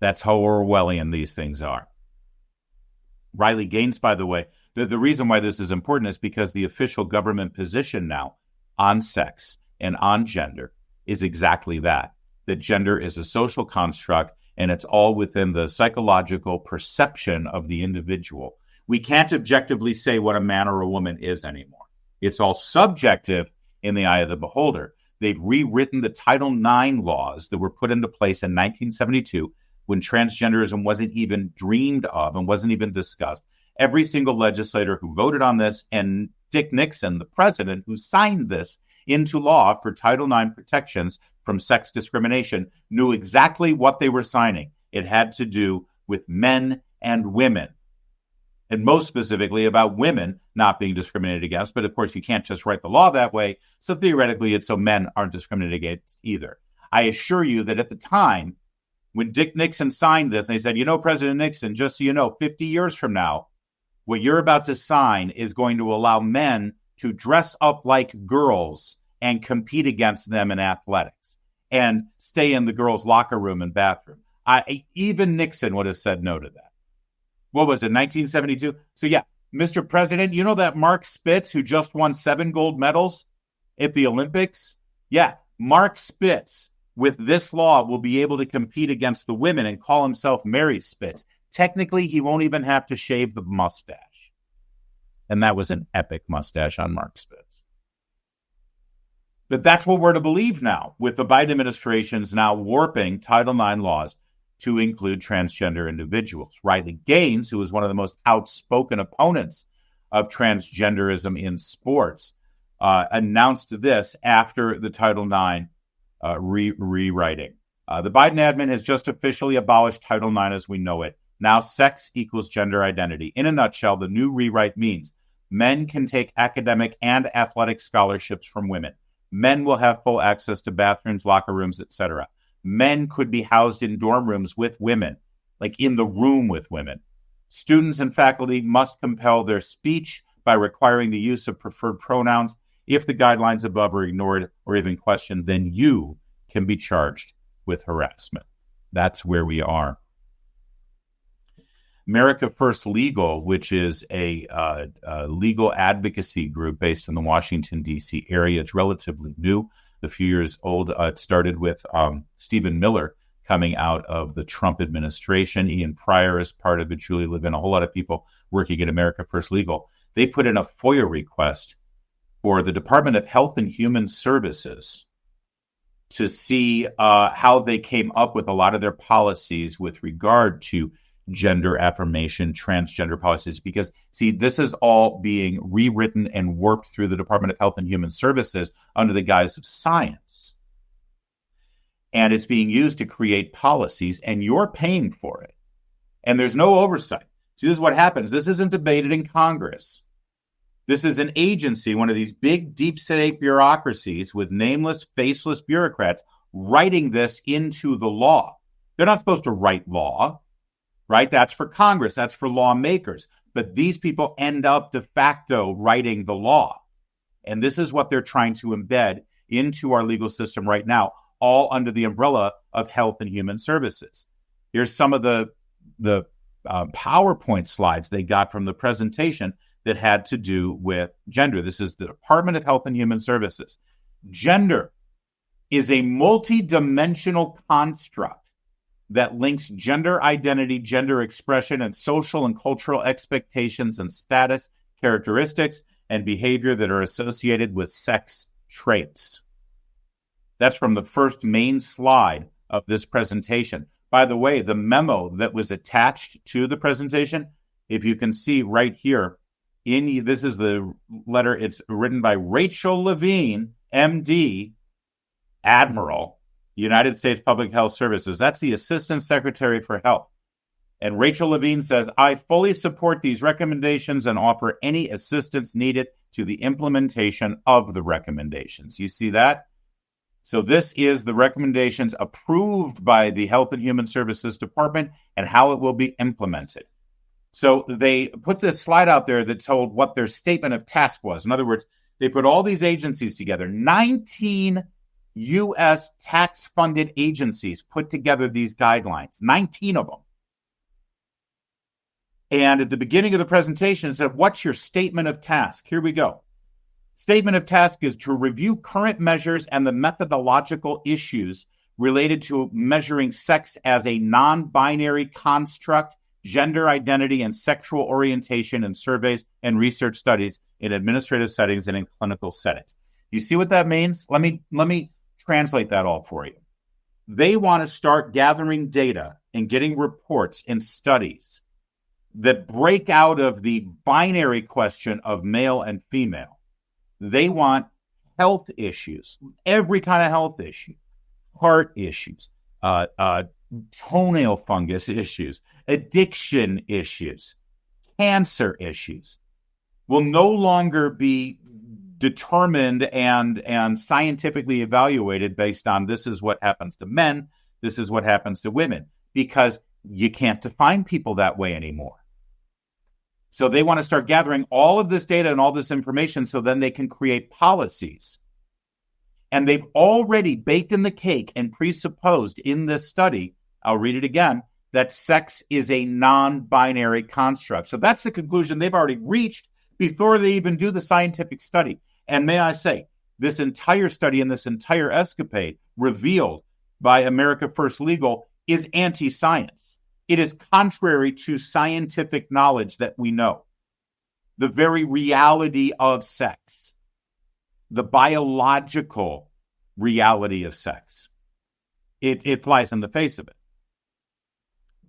That's how Orwellian these things are. Riley Gaines, by the way, the reason why this is important is because the official government position now on sex and on gender is exactly that gender is a social construct and it's all within the psychological perception of the individual. We can't objectively say what a man or a woman is anymore. It's all subjective in the eye of the beholder. They've rewritten the Title IX laws that were put into place in 1972 when transgenderism wasn't even dreamed of and wasn't even discussed. Every single legislator who voted on this, and Dick Nixon, the president who signed this into law for Title IX protections from sex discrimination, knew exactly what they were signing. It had to do with men and women, and most specifically about women not being discriminated against. But of course, you can't just write the law that way. So theoretically, it's so men aren't discriminated against either. I assure you that at the time, when Dick Nixon signed this, they said, President Nixon, just so you know, 50 years from now, what you're about to sign is going to allow men to dress up like girls and compete against them in athletics and stay in the girls' locker room and bathroom. Even Nixon would have said no to that. What was it, 1972? So yeah, Mr. President, you know that Mark Spitz who just won 7 gold medals at the Olympics? Yeah, Mark Spitz, with this law, will be able to compete against the women and call himself Mary Spitz. Technically, he won't even have to shave the mustache. And that was an epic mustache on Mark Spitz. But that's what we're to believe now, with the Biden administration's now warping Title IX laws to include transgender individuals. Riley Gaines, who is one of the most outspoken opponents of transgenderism in sports, announced this after the Title IX rewriting. The Biden admin has just officially abolished Title IX as we know it. Now sex equals gender identity. In a nutshell, the new rewrite means men can take academic and athletic scholarships from women. Men will have full access to bathrooms, locker rooms, etc. Men could be housed in dorm rooms with women, like in the room with women. Students and faculty must compel their speech by requiring the use of preferred pronouns. If the guidelines above are ignored or even questioned, then you can be charged with harassment. That's where we are. America First Legal, which is a legal advocacy group based in the Washington, D.C. area. It's relatively new, a few years old. It started with Stephen Miller coming out of the Trump administration. Ian Pryor is part of it, Julie Levin, a whole lot of people working at America First Legal. They put in a FOIA request for the Department of Health and Human Services to see how they came up with a lot of their policies with regard to gender affirmation, transgender policies, because, see, this is all being rewritten and warped through the Department of Health and Human Services under the guise of science. And it's being used to create policies, and you're paying for it. And there's no oversight. See, this is what happens. This isn't debated in Congress. This is an agency, one of these big, deep state bureaucracies with nameless, faceless bureaucrats writing this into the law. They're not supposed to write law, right? That's for Congress. That's for lawmakers. But these people end up de facto writing the law. And this is what they're trying to embed into our legal system right now, all under the umbrella of Health and Human Services. Here's some of the PowerPoint slides they got from the presentation that had to do with gender. This is the Department of Health and Human Services. Gender is a multidimensional construct that links gender identity, gender expression, and social and cultural expectations and status, characteristics, and behavior that are associated with sex traits. That's from the first main slide of this presentation. By the way, the memo that was attached to the presentation, if you can see right here, this is the letter, it's written by Rachel Levine, MD, Admiral, United States Public Health Services. That's the Assistant Secretary for Health. And Rachel Levine says, I fully support these recommendations and offer any assistance needed to the implementation of the recommendations. You see that? So this is the recommendations approved by the Health and Human Services Department and how it will be implemented. So they put this slide out there that told what their statement of task was. In other words, they put all these agencies together. 19 U.S. tax-funded agencies put together these guidelines, 19 of them. And at the beginning of the presentation, it said, what's your statement of task? Here we go. Statement of task is to review current measures and the methodological issues related to measuring sex as a non-binary construct, gender identity, and sexual orientation in surveys and research studies in administrative settings and in clinical settings. You see what that means? Let me translate that all for you. They want to start gathering data and getting reports and studies that break out of the binary question of male and female. They want health issues, every kind of health issue, heart issues, toenail fungus issues, addiction issues, cancer issues will no longer be determined and scientifically evaluated based on this is what happens to men, this is what happens to women, because you can't define people that way anymore. So they want to start gathering all of this data and all this information so then they can create policies. And they've already baked in the cake and presupposed in this study, I'll read it again, that sex is a non-binary construct. So that's the conclusion they've already reached before they even do the scientific study. And may I say, this entire study and this entire escapade revealed by America First Legal is anti-science. It is contrary to scientific knowledge that we know. The very reality of sex, the biological reality of sex, it flies in the face of it.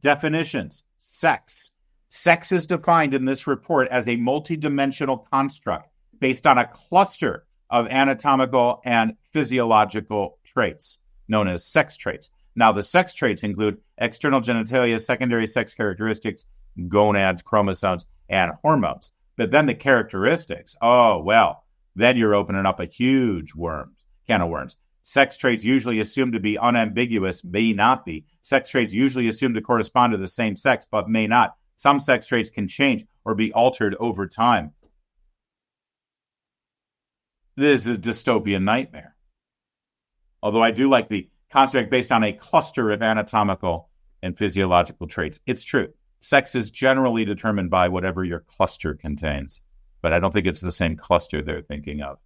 Definitions, sex. Sex is defined in this report as a multidimensional construct based on a cluster of anatomical and physiological traits known as sex traits. Now, the sex traits include external genitalia, secondary sex characteristics, gonads, chromosomes, and hormones. But then the characteristics, then you're opening up a huge can of worms. Sex traits usually assumed to be unambiguous, may not be. Sex traits usually assumed to correspond to the same sex, but may not. Some sex traits can change or be altered over time. This is a dystopian nightmare. Although I do like the construct based on a cluster of anatomical and physiological traits. It's true. Sex is generally determined by whatever your cluster contains, but I don't think it's the same cluster they're thinking of.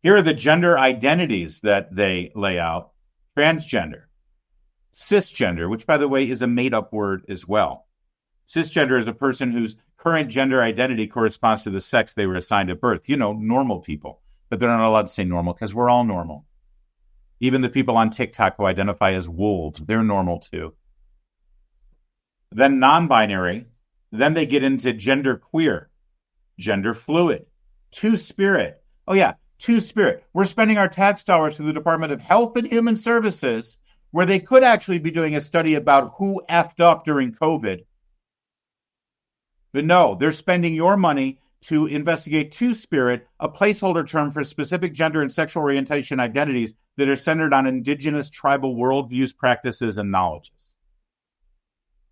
Here are the gender identities that they lay out. Transgender, cisgender, which by the way is a made-up word as well. Cisgender is a person whose current gender identity corresponds to the sex they were assigned at birth. You know, normal people, but they're not allowed to say normal because we're all normal. Even the people on TikTok who identify as wolves, they're normal too. Then non-binary. Then they get into gender queer, gender fluid, two-spirit. Oh yeah, two-spirit. We're spending our tax dollars to the Department of Health and Human Services, where they could actually be doing a study about who effed up during COVID. But no, they're spending your money to investigate two-spirit, a placeholder term for specific gender and sexual orientation identities that are centered on indigenous tribal worldviews, practices, and knowledges.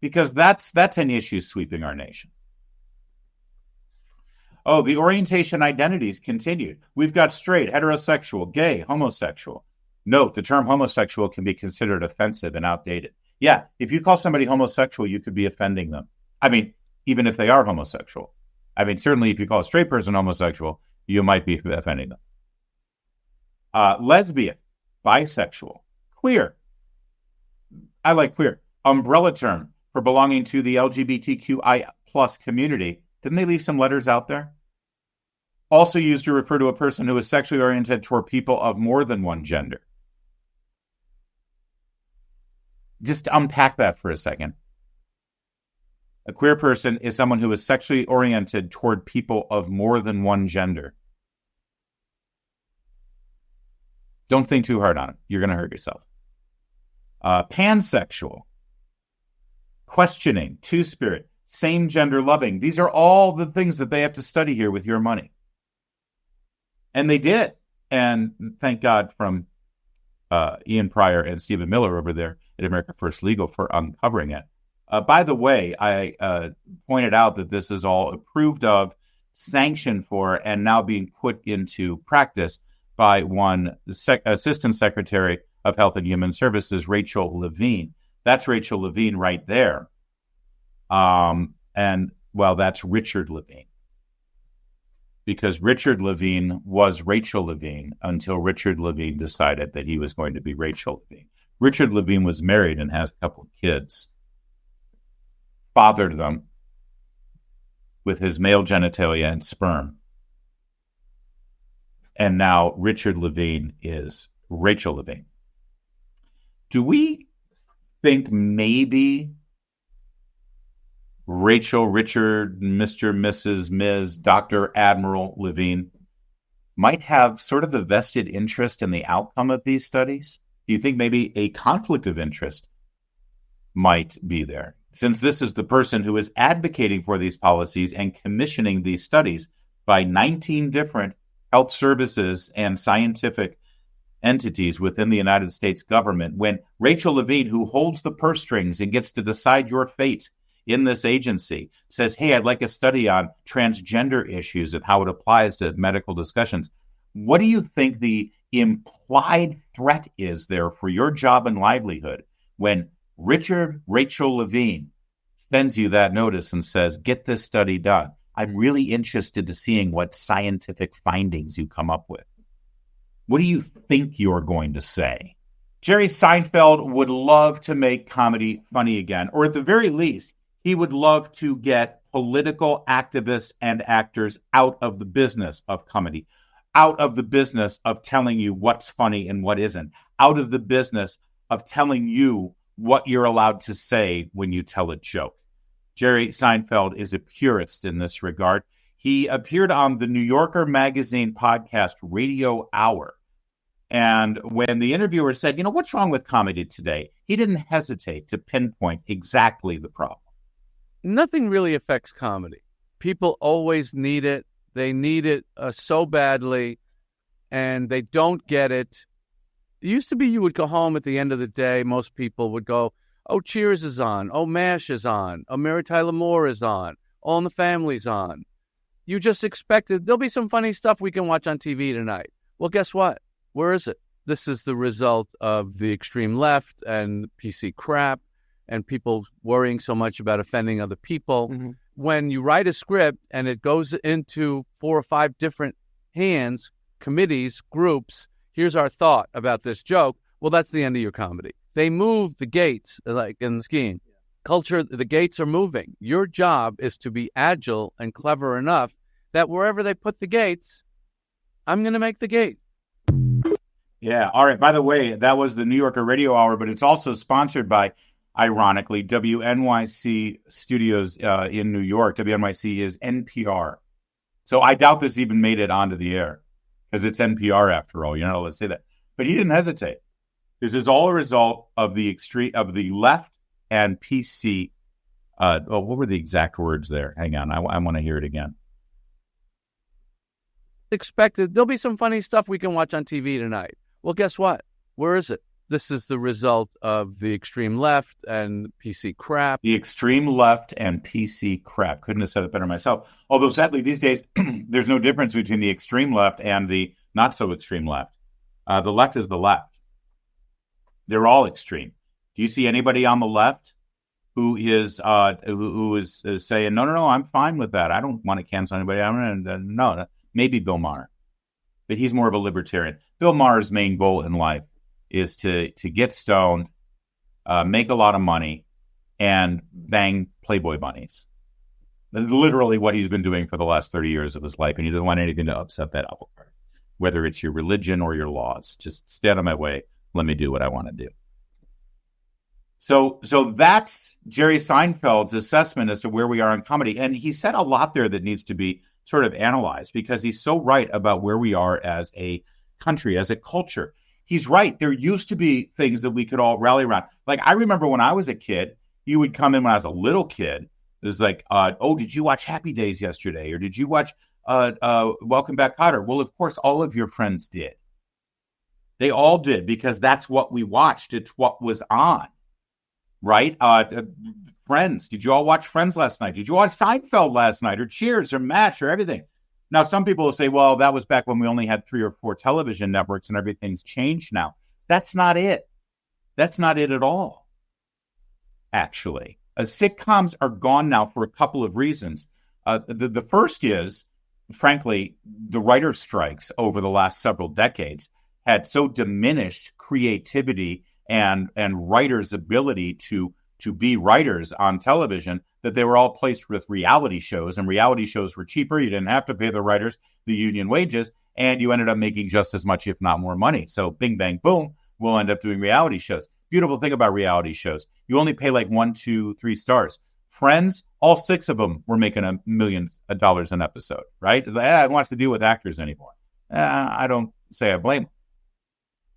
Because that's an issue sweeping our nation. Oh, the orientation identities continued. We've got straight, heterosexual, gay, homosexual. Note, the term homosexual can be considered offensive and outdated. Yeah, if you call somebody homosexual, you could be offending them. I mean, even if they are homosexual. I mean, certainly if you call a straight person homosexual, you might be offending them. Lesbian, bisexual, queer. I like queer. Umbrella term for belonging to the LGBTQI plus community. Didn't they leave some letters out there? Also used to refer to a person who is sexually oriented toward people of more than one gender. Just unpack that for a second. A queer person is someone who is sexually oriented toward people of more than one gender. Don't think too hard on it. You're going to hurt yourself. Pansexual. Questioning. Two-spirit. Same gender loving. These are all the things that they have to study here with your money. And they did. And thank God from Ian Pryor and Stephen Miller over there at America First Legal for uncovering it. By the way, I pointed out that this is all approved of, sanctioned for, and now being put into practice by one Assistant Secretary of Health and Human Services, Rachel Levine. That's Rachel Levine right there. And, well, that's Richard Levine. Because Richard Levine was Rachel Levine until Richard Levine decided that he was going to be Rachel Levine. Richard Levine was married and has a couple of kids. Fathered them with his male genitalia and sperm. And now Richard Levine is Rachel Levine. Do we think maybe Rachel, Richard, Mr., Mrs., Ms., Dr. Admiral Levine might have sort of a vested interest in the outcome of these studies? Do you think maybe a conflict of interest might be there? Since this is the person who is advocating for these policies and commissioning these studies by 19 different health services and scientific entities within the United States government, when Rachel Levine, who holds the purse strings and gets to decide your fate in this agency, says, hey, I'd like a study on transgender issues and how it applies to medical discussions. What do you think the implied threat is there for your job and livelihood when Rachel Levine sends you that notice and says, get this study done? I'm really interested to seeing what scientific findings you come up with. What do you think you're going to say? Jerry Seinfeld would love to make comedy funny again, or at the very least, he would love to get political activists and actors out of the business of comedy, out of the business of telling you what's funny and what isn't, out of the business of telling you what you're allowed to say when you tell a joke. Jerry Seinfeld is a purist in this regard. He appeared on the New Yorker magazine podcast Radio Hour. And when the interviewer said, you know, what's wrong with comedy today? He didn't hesitate to pinpoint exactly the problem. Nothing really affects comedy. People always need it. They need it so badly, and they don't get it. It used to be you would go home at the end of the day. Most people would go, oh, Cheers is on. Oh, MASH is on. Oh, Mary Tyler Moore is on. All in the Family's on. You just expected there'll be some funny stuff we can watch on TV tonight. Well, guess what? Where is it? This is the result of the extreme left and PC crap and people worrying so much about offending other people. Mm-hmm. When you write a script and it goes into 4 or 5 different hands, committees, groups, here's our thought about this joke. Well, that's the end of your comedy. They move the gates, like in the skiing. Culture, the gates are moving. Your job is to be agile and clever enough that wherever they put the gates, I'm going to make the gate. Yeah. All right. By the way, that was the New Yorker Radio Hour, but it's also sponsored by, ironically, WNYC Studios in New York. WNYC is NPR. So I doubt this even made it onto the air because it's NPR after all. You're not allowed to say that. But he didn't hesitate. This is all a result of the extreme of the left and PC. What were the exact words there? Hang on. I want to hear it again. expected. There'll be some funny stuff we can watch on TV tonight. Well, guess what? Where is it? This is the result of the extreme left and PC crap. The extreme left and PC crap. Couldn't have said it better myself. Although, sadly, these days, there's no difference between the extreme left and the not so extreme left. The left is the left. They're all extreme. Do you see anybody on the left who is saying, no, I'm fine with that. I don't want to cancel anybody. No, maybe Bill Maher. But he's more of a libertarian. Bill Maher's main goal in life is to get stoned, make a lot of money, and bang Playboy bunnies. That's literally what he's been doing for the last 30 years of his life, and he doesn't want anything to upset that apple cart, whether it's your religion or your laws. Just stay out of my way. Let me do what I want to do. So that's Jerry Seinfeld's assessment as to where we are in comedy. And he said a lot there that needs to be sort of analyzed, because he's so right about where we are as a country, as a culture. He's right. There used to be things that we could all rally around. Like, I remember when I was a kid, you would come in when I was a little kid. It was like, oh, did you watch Happy Days yesterday? Or did you watch Welcome Back, Kotter? Well, of course, all of your friends did. They all did, because that's what we watched. It's what was on, right? Friends. Did you all watch Friends last night? Did you watch Seinfeld last night, or Cheers, or MASH, or everything? Now, some people will say, well, that was back when we only had 3 or 4 television networks and everything's changed now. That's not it. That's not it at all, actually. Sitcoms are gone now for a couple of reasons. The first is, frankly, the writer strikes over the last several decades had so diminished creativity and writers' ability to be writers on television that they were all placed with reality shows, and reality shows were cheaper. You didn't have to pay the writers the union wages, and you ended up making just as much, if not more money. So bing, bang, boom, we'll end up doing reality shows. Beautiful thing about reality shows, you only pay like 1, 2, 3 stars. Friends, all 6 of them were making $1 million an episode, right? It's like, I don't want to deal with actors anymore. I don't say I blame them.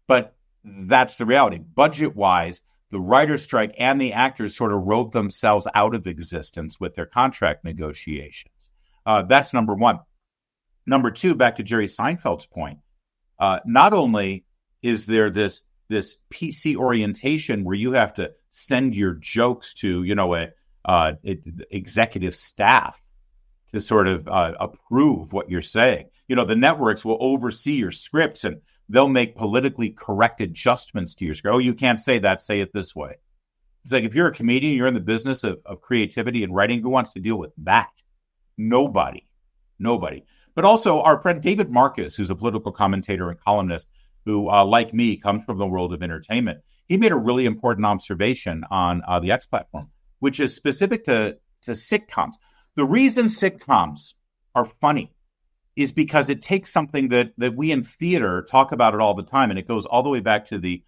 But that's the reality. Budget-wise, the writer's strike and the actors sort of wrote themselves out of existence with their contract negotiations. That's number one. Number two, back to Jerry Seinfeld's point, not only is there this PC orientation where you have to send your jokes to, executive staff to sort of approve what you're saying. The networks will oversee your scripts and they'll make politically correct adjustments to your script. Oh, you can't say that. Say it this way. It's like, if you're a comedian, you're in the business of creativity and writing, who wants to deal with that? Nobody. But also our friend David Marcus, who's a political commentator and columnist who, like me, comes from the world of entertainment. He made a really important observation on the X platform, which is specific to sitcoms. The reason sitcoms are funny is because it takes something that we in theater talk about it all the time, and it goes all the way back to the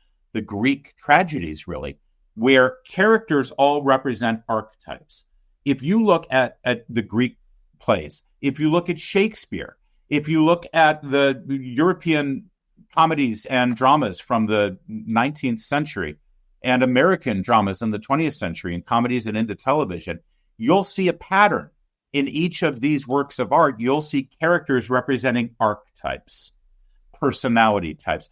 Greek tragedies, really, where characters all represent archetypes. If you look at the Greek plays, if you look at Shakespeare, if you look at the European comedies and dramas from the 19th century and American dramas in the 20th century and comedies and into television, you'll see a pattern. In each of these works of art, you'll see characters representing archetypes, personality types.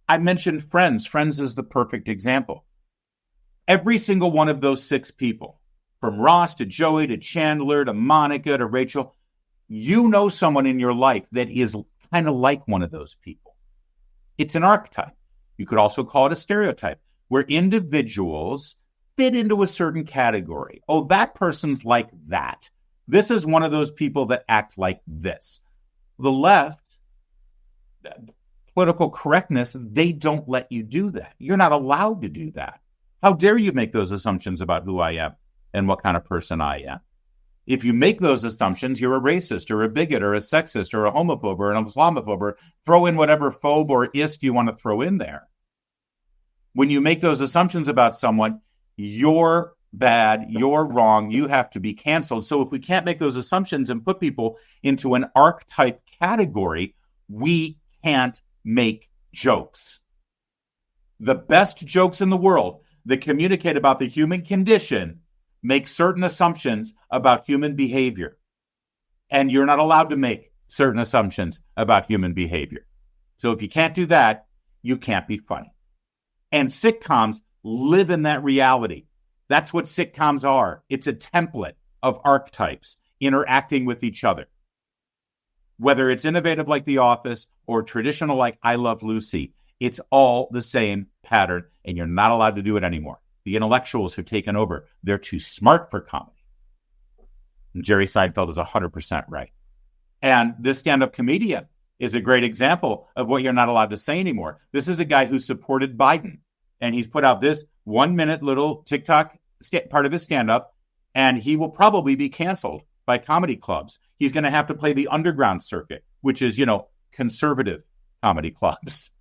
I mentioned Friends. Friends is the perfect example. Every single one of those 6 people, from Ross to Joey to Chandler to Monica to Rachel, you know someone in your life that is kind of like one of those people. It's an archetype. You could also call it a stereotype, where individuals fit into a certain category. Oh, that person's like that. This is one of those people that act like this. The left, political correctness, they don't let you do that. You're not allowed to do that. How dare you make those assumptions about who I am and what kind of person I am? If you make those assumptions, you're a racist or a bigot or a sexist or a homophobe or an Islamophobe, or throw in whatever phobe or ist you want to throw in there. When you make those assumptions about someone, you're bad, you're wrong, you have to be canceled. So if we can't make those assumptions and put people into an archetype category, we can't make jokes. The best jokes in the world that communicate about the human condition make certain assumptions about human behavior. And you're not allowed to make certain assumptions about human behavior. So if you can't do that, you can't be funny. And sitcoms live in that reality. That's what sitcoms are. It's a template of archetypes interacting with each other. Whether it's innovative like The Office or traditional like I Love Lucy, it's all the same pattern, and you're not allowed to do it anymore. The intellectuals have taken over. They're too smart for comedy. And Jerry Seinfeld is 100% right. And this stand-up comedian is a great example of what you're not allowed to say anymore. This is a guy who supported Biden, and he's put out this 1-minute little TikTok part of his stand-up, and he will probably be canceled by comedy clubs. He's going to have to play the underground circuit, which is, conservative comedy clubs.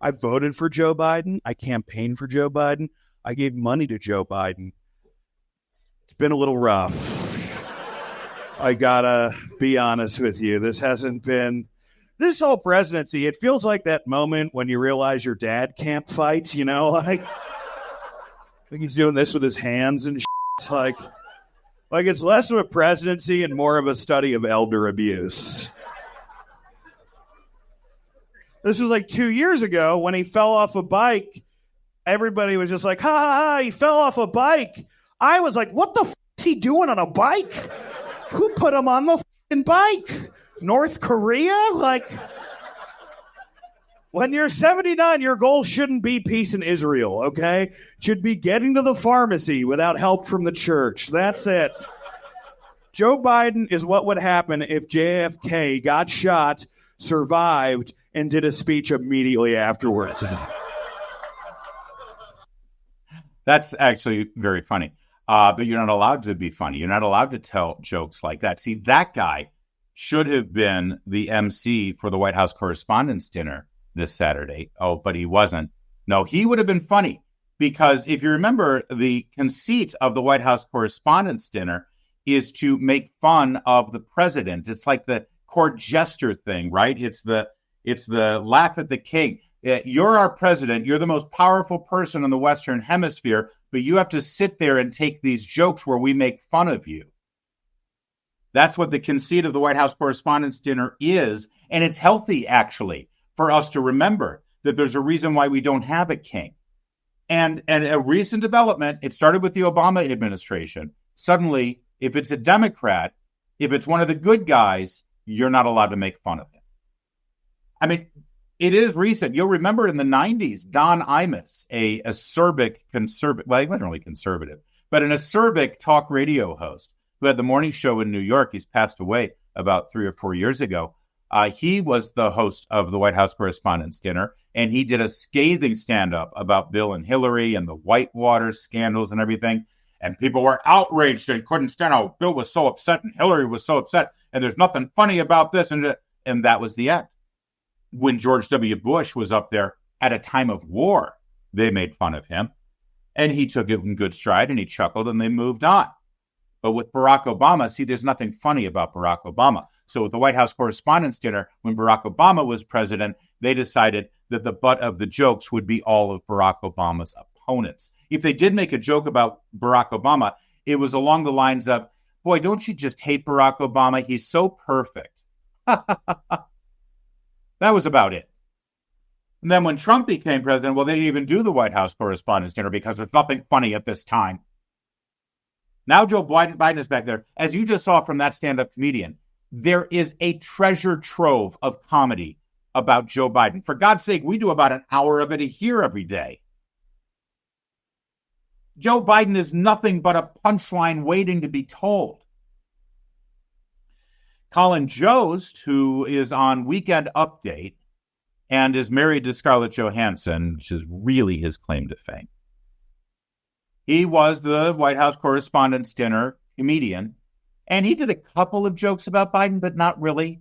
I voted for Joe Biden. I campaigned for Joe Biden. I gave money to Joe Biden. It's been a little rough. I gotta be honest with you. This whole presidency, it feels like that moment when you realize your dad can't fight, like he's doing this with his hands and shit. Like it's less of a presidency and more of a study of elder abuse. This was like 2 years ago when he fell off a bike. Everybody was just like, ha, ha, ha, he fell off a bike. I was like, what the f*** is he doing on a bike? Who put him on the f***ing bike? North Korea? When you're 79, your goal shouldn't be peace in Israel, okay? It should be getting to the pharmacy without help from the church. That's it. Joe Biden is what would happen if JFK got shot, survived, and did a speech immediately afterwards. That's actually very funny. But you're not allowed to be funny. You're not allowed to tell jokes like that. See, that guy should have been the MC for the White House Correspondents' dinner this Saturday. Oh, but he wasn't. No, he would have been funny because if you remember, the conceit of the White House Correspondents' dinner is to make fun of the president. It's like the court jester thing, right? It's the laugh at the king. You're our president. You're the most powerful person in the Western Hemisphere, but you have to sit there and take these jokes where we make fun of you. That's what the conceit of the White House Correspondents' dinner is. And it's healthy, actually, for us to remember that there's a reason why we don't have a king. And a recent development, it started with the Obama administration. Suddenly, if it's a Democrat, if it's one of the good guys, you're not allowed to make fun of him. I mean, it is recent. You'll remember in the 90s, Don Imus, a acerbic conservative, well, he wasn't really conservative, but an acerbic talk radio host who had the morning show in New York. He's passed away about 3 or 4 years ago. He was the host of the White House Correspondents' dinner, and he did a scathing stand-up about Bill and Hillary and the Whitewater scandals and everything. And people were outraged and couldn't stand how Bill was so upset and Hillary was so upset, and there's nothing funny about this. And that was the end. When George W. Bush was up there at a time of war, they made fun of him. And he took it in good stride, and he chuckled, and they moved on. But with Barack Obama, see, there's nothing funny about Barack Obama. So with the White House Correspondents' dinner, when Barack Obama was president, they decided that the butt of the jokes would be all of Barack Obama's opponents. If they did make a joke about Barack Obama, it was along the lines of, boy, don't you just hate Barack Obama? He's so perfect. That was about it. And then when Trump became president, well, they didn't even do the White House Correspondents' dinner because there's nothing funny at this time. Now Joe Biden is back there. As you just saw from that stand-up comedian, there is a treasure trove of comedy about Joe Biden. For God's sake, we do about an hour of it here every day. Joe Biden is nothing but a punchline waiting to be told. Colin Jost, who is on Weekend Update and is married to Scarlett Johansson, which is really his claim to fame. He was the White House Correspondents' dinner comedian, and he did a couple of jokes about Biden, but not really.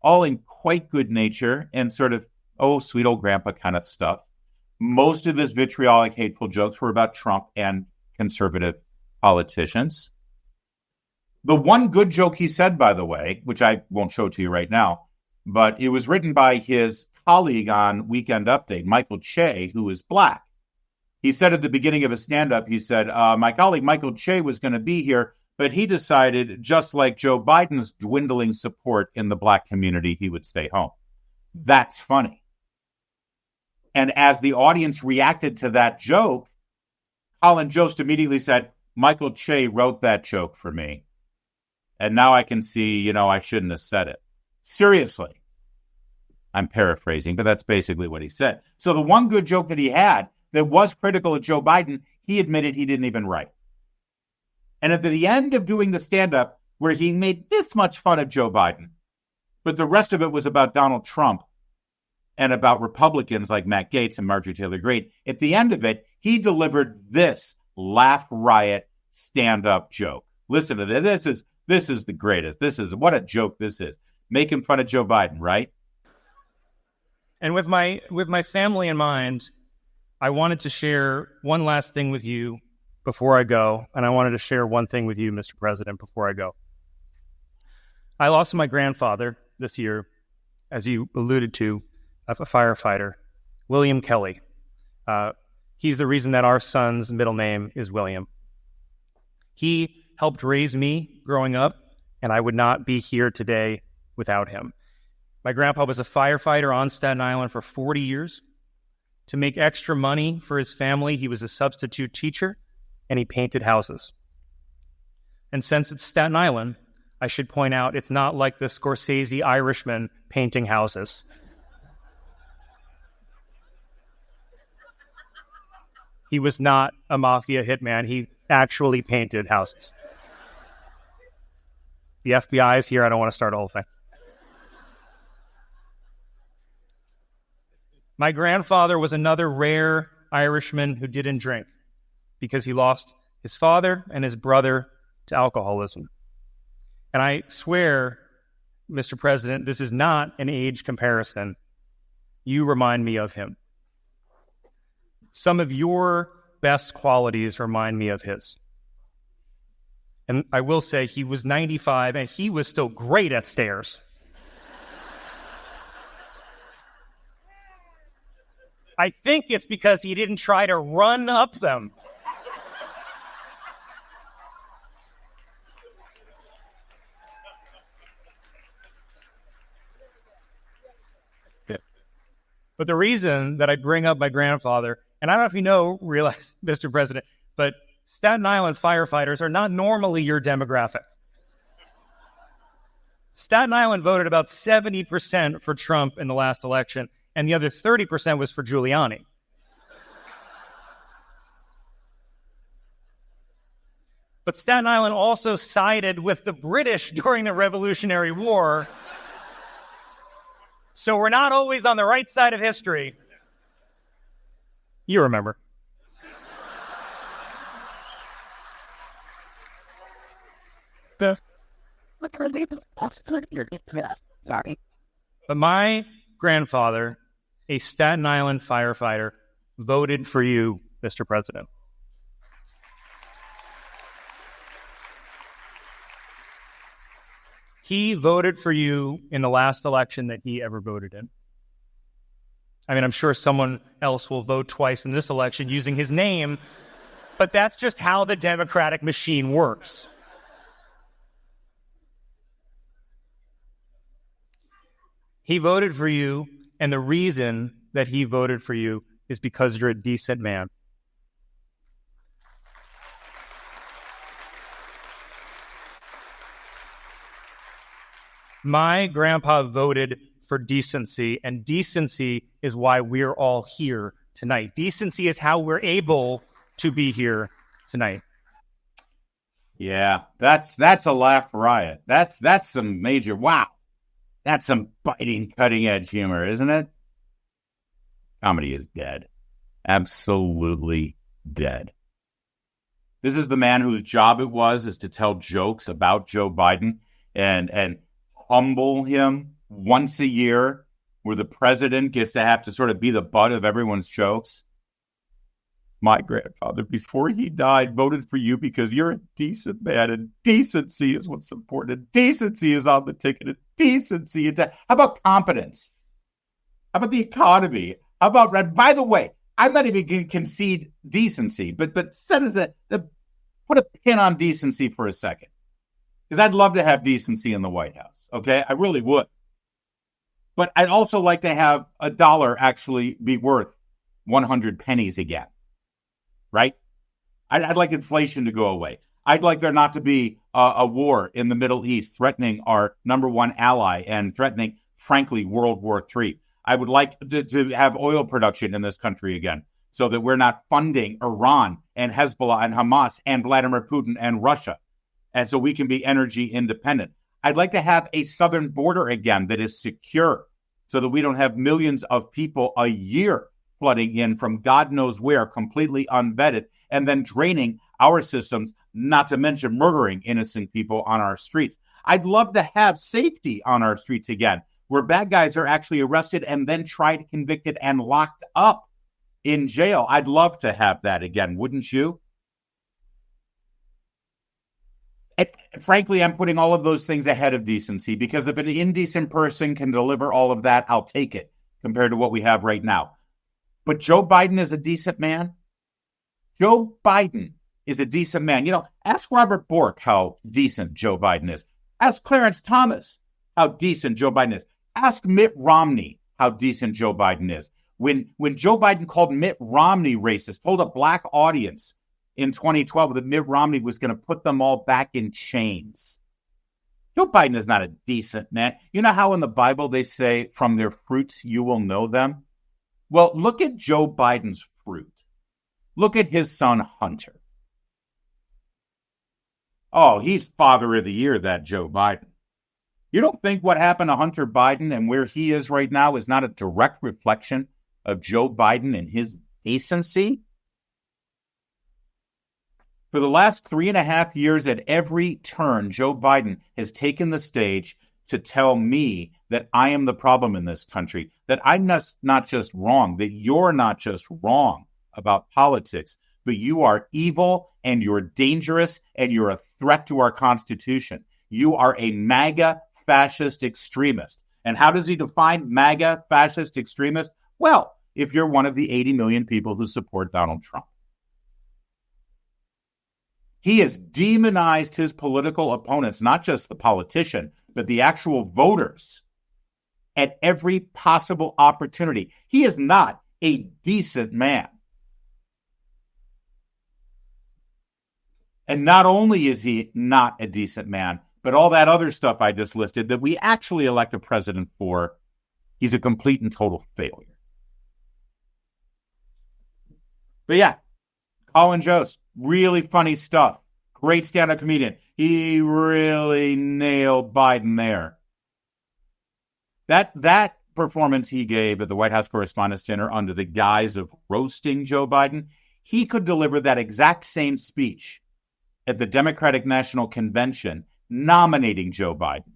All in quite good nature and sort of, oh, sweet old grandpa kind of stuff. Most of his vitriolic, hateful jokes were about Trump and conservative politicians. The one good joke he said, by the way, which I won't show to you right now, but it was written by his colleague on Weekend Update, Michael Che, who is black. He said at the beginning of his stand-up, he said, my colleague Michael Che was going to be here, But he decided, just like Joe Biden's dwindling support in the black community, he would stay home. That's funny. And as the audience reacted to that joke, Colin Jost immediately said, Michael Che wrote that joke for me. And now I can see, I shouldn't have said it. Seriously. I'm paraphrasing, but that's basically what he said. So the one good joke that he had that was critical of Joe Biden, he admitted he didn't even write. And at the end of doing the stand-up, where he made this much fun of Joe Biden, but the rest of it was about Donald Trump and about Republicans like Matt Gaetz and Marjorie Taylor Greene, at the end of it, he delivered this laugh riot stand-up joke. Listen to this. This is the greatest. What a joke this is. Making fun of Joe Biden, right? And with my family in mind, I wanted to share one last thing with you before I go, and I wanted to share one thing with you, Mr. President, before I go. I lost my grandfather this year, as you alluded to, a firefighter, William Kelly. He's the reason that our son's middle name is William. He helped raise me growing up, and I would not be here today without him. My grandpa was a firefighter on Staten Island for 40 years. To make extra money for his family, he was a substitute teacher, and he painted houses. And since it's Staten Island, I should point out it's not like the Scorsese Irishman painting houses. He was not a mafia hitman. He actually painted houses. The FBI is here. I don't want to start a whole thing. My grandfather was another rare Irishman who didn't drink because he lost his father and his brother to alcoholism. And I swear, Mr. President, this is not an age comparison. You remind me of him. Some of your best qualities remind me of his. And I will say he was 95 and he was still great at stairs. I think it's because he didn't try to run up them. But the reason that I bring up my grandfather, and I don't know if you realize, Mr. President, but Staten Island firefighters are not normally your demographic. Staten Island voted about 70% for Trump in the last election, and the other 30% was for Giuliani. But Staten Island also sided with the British during the Revolutionary War. So we're not always on the right side of history. You remember. But my grandfather, a Staten Island firefighter, voted for you, Mr. President. He voted for you in the last election that he ever voted in. I mean, I'm sure someone else will vote twice in this election using his name, but that's just how the democratic machine works. He voted for you, and the reason that he voted for you is because you're a decent man. My grandpa voted for decency, and decency is why we're all here tonight. Decency is how we're able to be here tonight. Yeah, that's a laugh riot. That's some major, wow. That's some biting, cutting-edge humor, isn't it? Comedy is dead. Absolutely dead. This is the man whose job it was is to tell jokes about Joe Biden and humble him once a year, where the president gets to have to sort of be the butt of everyone's jokes. My grandfather, before he died, voted for you because you're a decent man, and decency is what's important. Decency is on the ticket, and decency. How about competence? How about the economy? How about, by the way, I'm not even going to concede decency, but put put a pin on decency for a second, because I'd love to have decency in the White House. Okay, I really would. But I'd also like to have a dollar actually be worth 100 pennies again, right? I'd like inflation to go away. I'd like there not to be a war in the Middle East threatening our number one ally and threatening, frankly, World War III. I would like to have oil production in this country again so that we're not funding Iran and Hezbollah and Hamas and Vladimir Putin and Russia. And so we can be energy independent. I'd like to have a southern border again that is secure so that we don't have millions of people a year flooding in from God knows where, completely unvetted, and then draining our systems, not to mention murdering innocent people on our streets. I'd love to have safety on our streets again, where bad guys are actually arrested and then tried, convicted, and locked up in jail. I'd love to have that again, wouldn't you? And frankly, I'm putting all of those things ahead of decency, because if an indecent person can deliver all of that, I'll take it compared to what we have right now. But Joe Biden is a decent man. Joe Biden is a decent man. You know, ask Robert Bork how decent Joe Biden is. Ask Clarence Thomas how decent Joe Biden is. Ask Mitt Romney how decent Joe Biden is. When Joe Biden called Mitt Romney racist, told a black audience in 2012 that Mitt Romney was going to put them all back in chains. Joe Biden is not a decent man. You know how in the Bible they say, from their fruits you will know them? Well, look at Joe Biden's fruit. Look at his son, Hunter. Oh, he's father of the year, that Joe Biden. You don't think what happened to Hunter Biden and where he is right now is not a direct reflection of Joe Biden and his decency? For the last 3.5 years, at every turn, Joe Biden has taken the stage to tell me that I am the problem in this country, that I'm not just wrong, that you're not just wrong about politics, but you are evil and you're dangerous and you're a threat to our Constitution. You are a MAGA fascist extremist. And how does he define MAGA fascist extremist? Well, if you're one of the 80 million people who support Donald Trump. He has demonized his political opponents, not just the politician, but the actual voters at every possible opportunity. He is not a decent man. And not only is he not a decent man, but all that other stuff I just listed that we actually elect a president for, he's a complete and total failure. But yeah, Colin Jost, really funny stuff. Great stand-up comedian. He really nailed Biden there. That performance he gave at the White House Correspondents' Dinner under the guise of roasting Joe Biden, he could deliver that exact same speech at the Democratic National Convention nominating Joe Biden.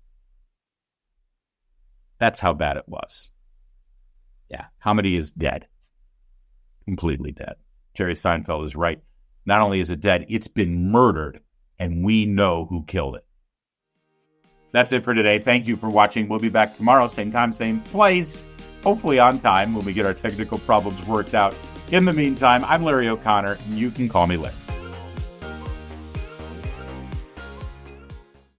That's how bad it was. Yeah, comedy is dead. Completely dead. Jerry Seinfeld is right. Not only is it dead, it's been murdered, and we know who killed it. That's it for today. Thank you for watching. We'll be back tomorrow, same time, same place, hopefully on time when we get our technical problems worked out. In the meantime, I'm Larry O'Connor, and you can call me Larry.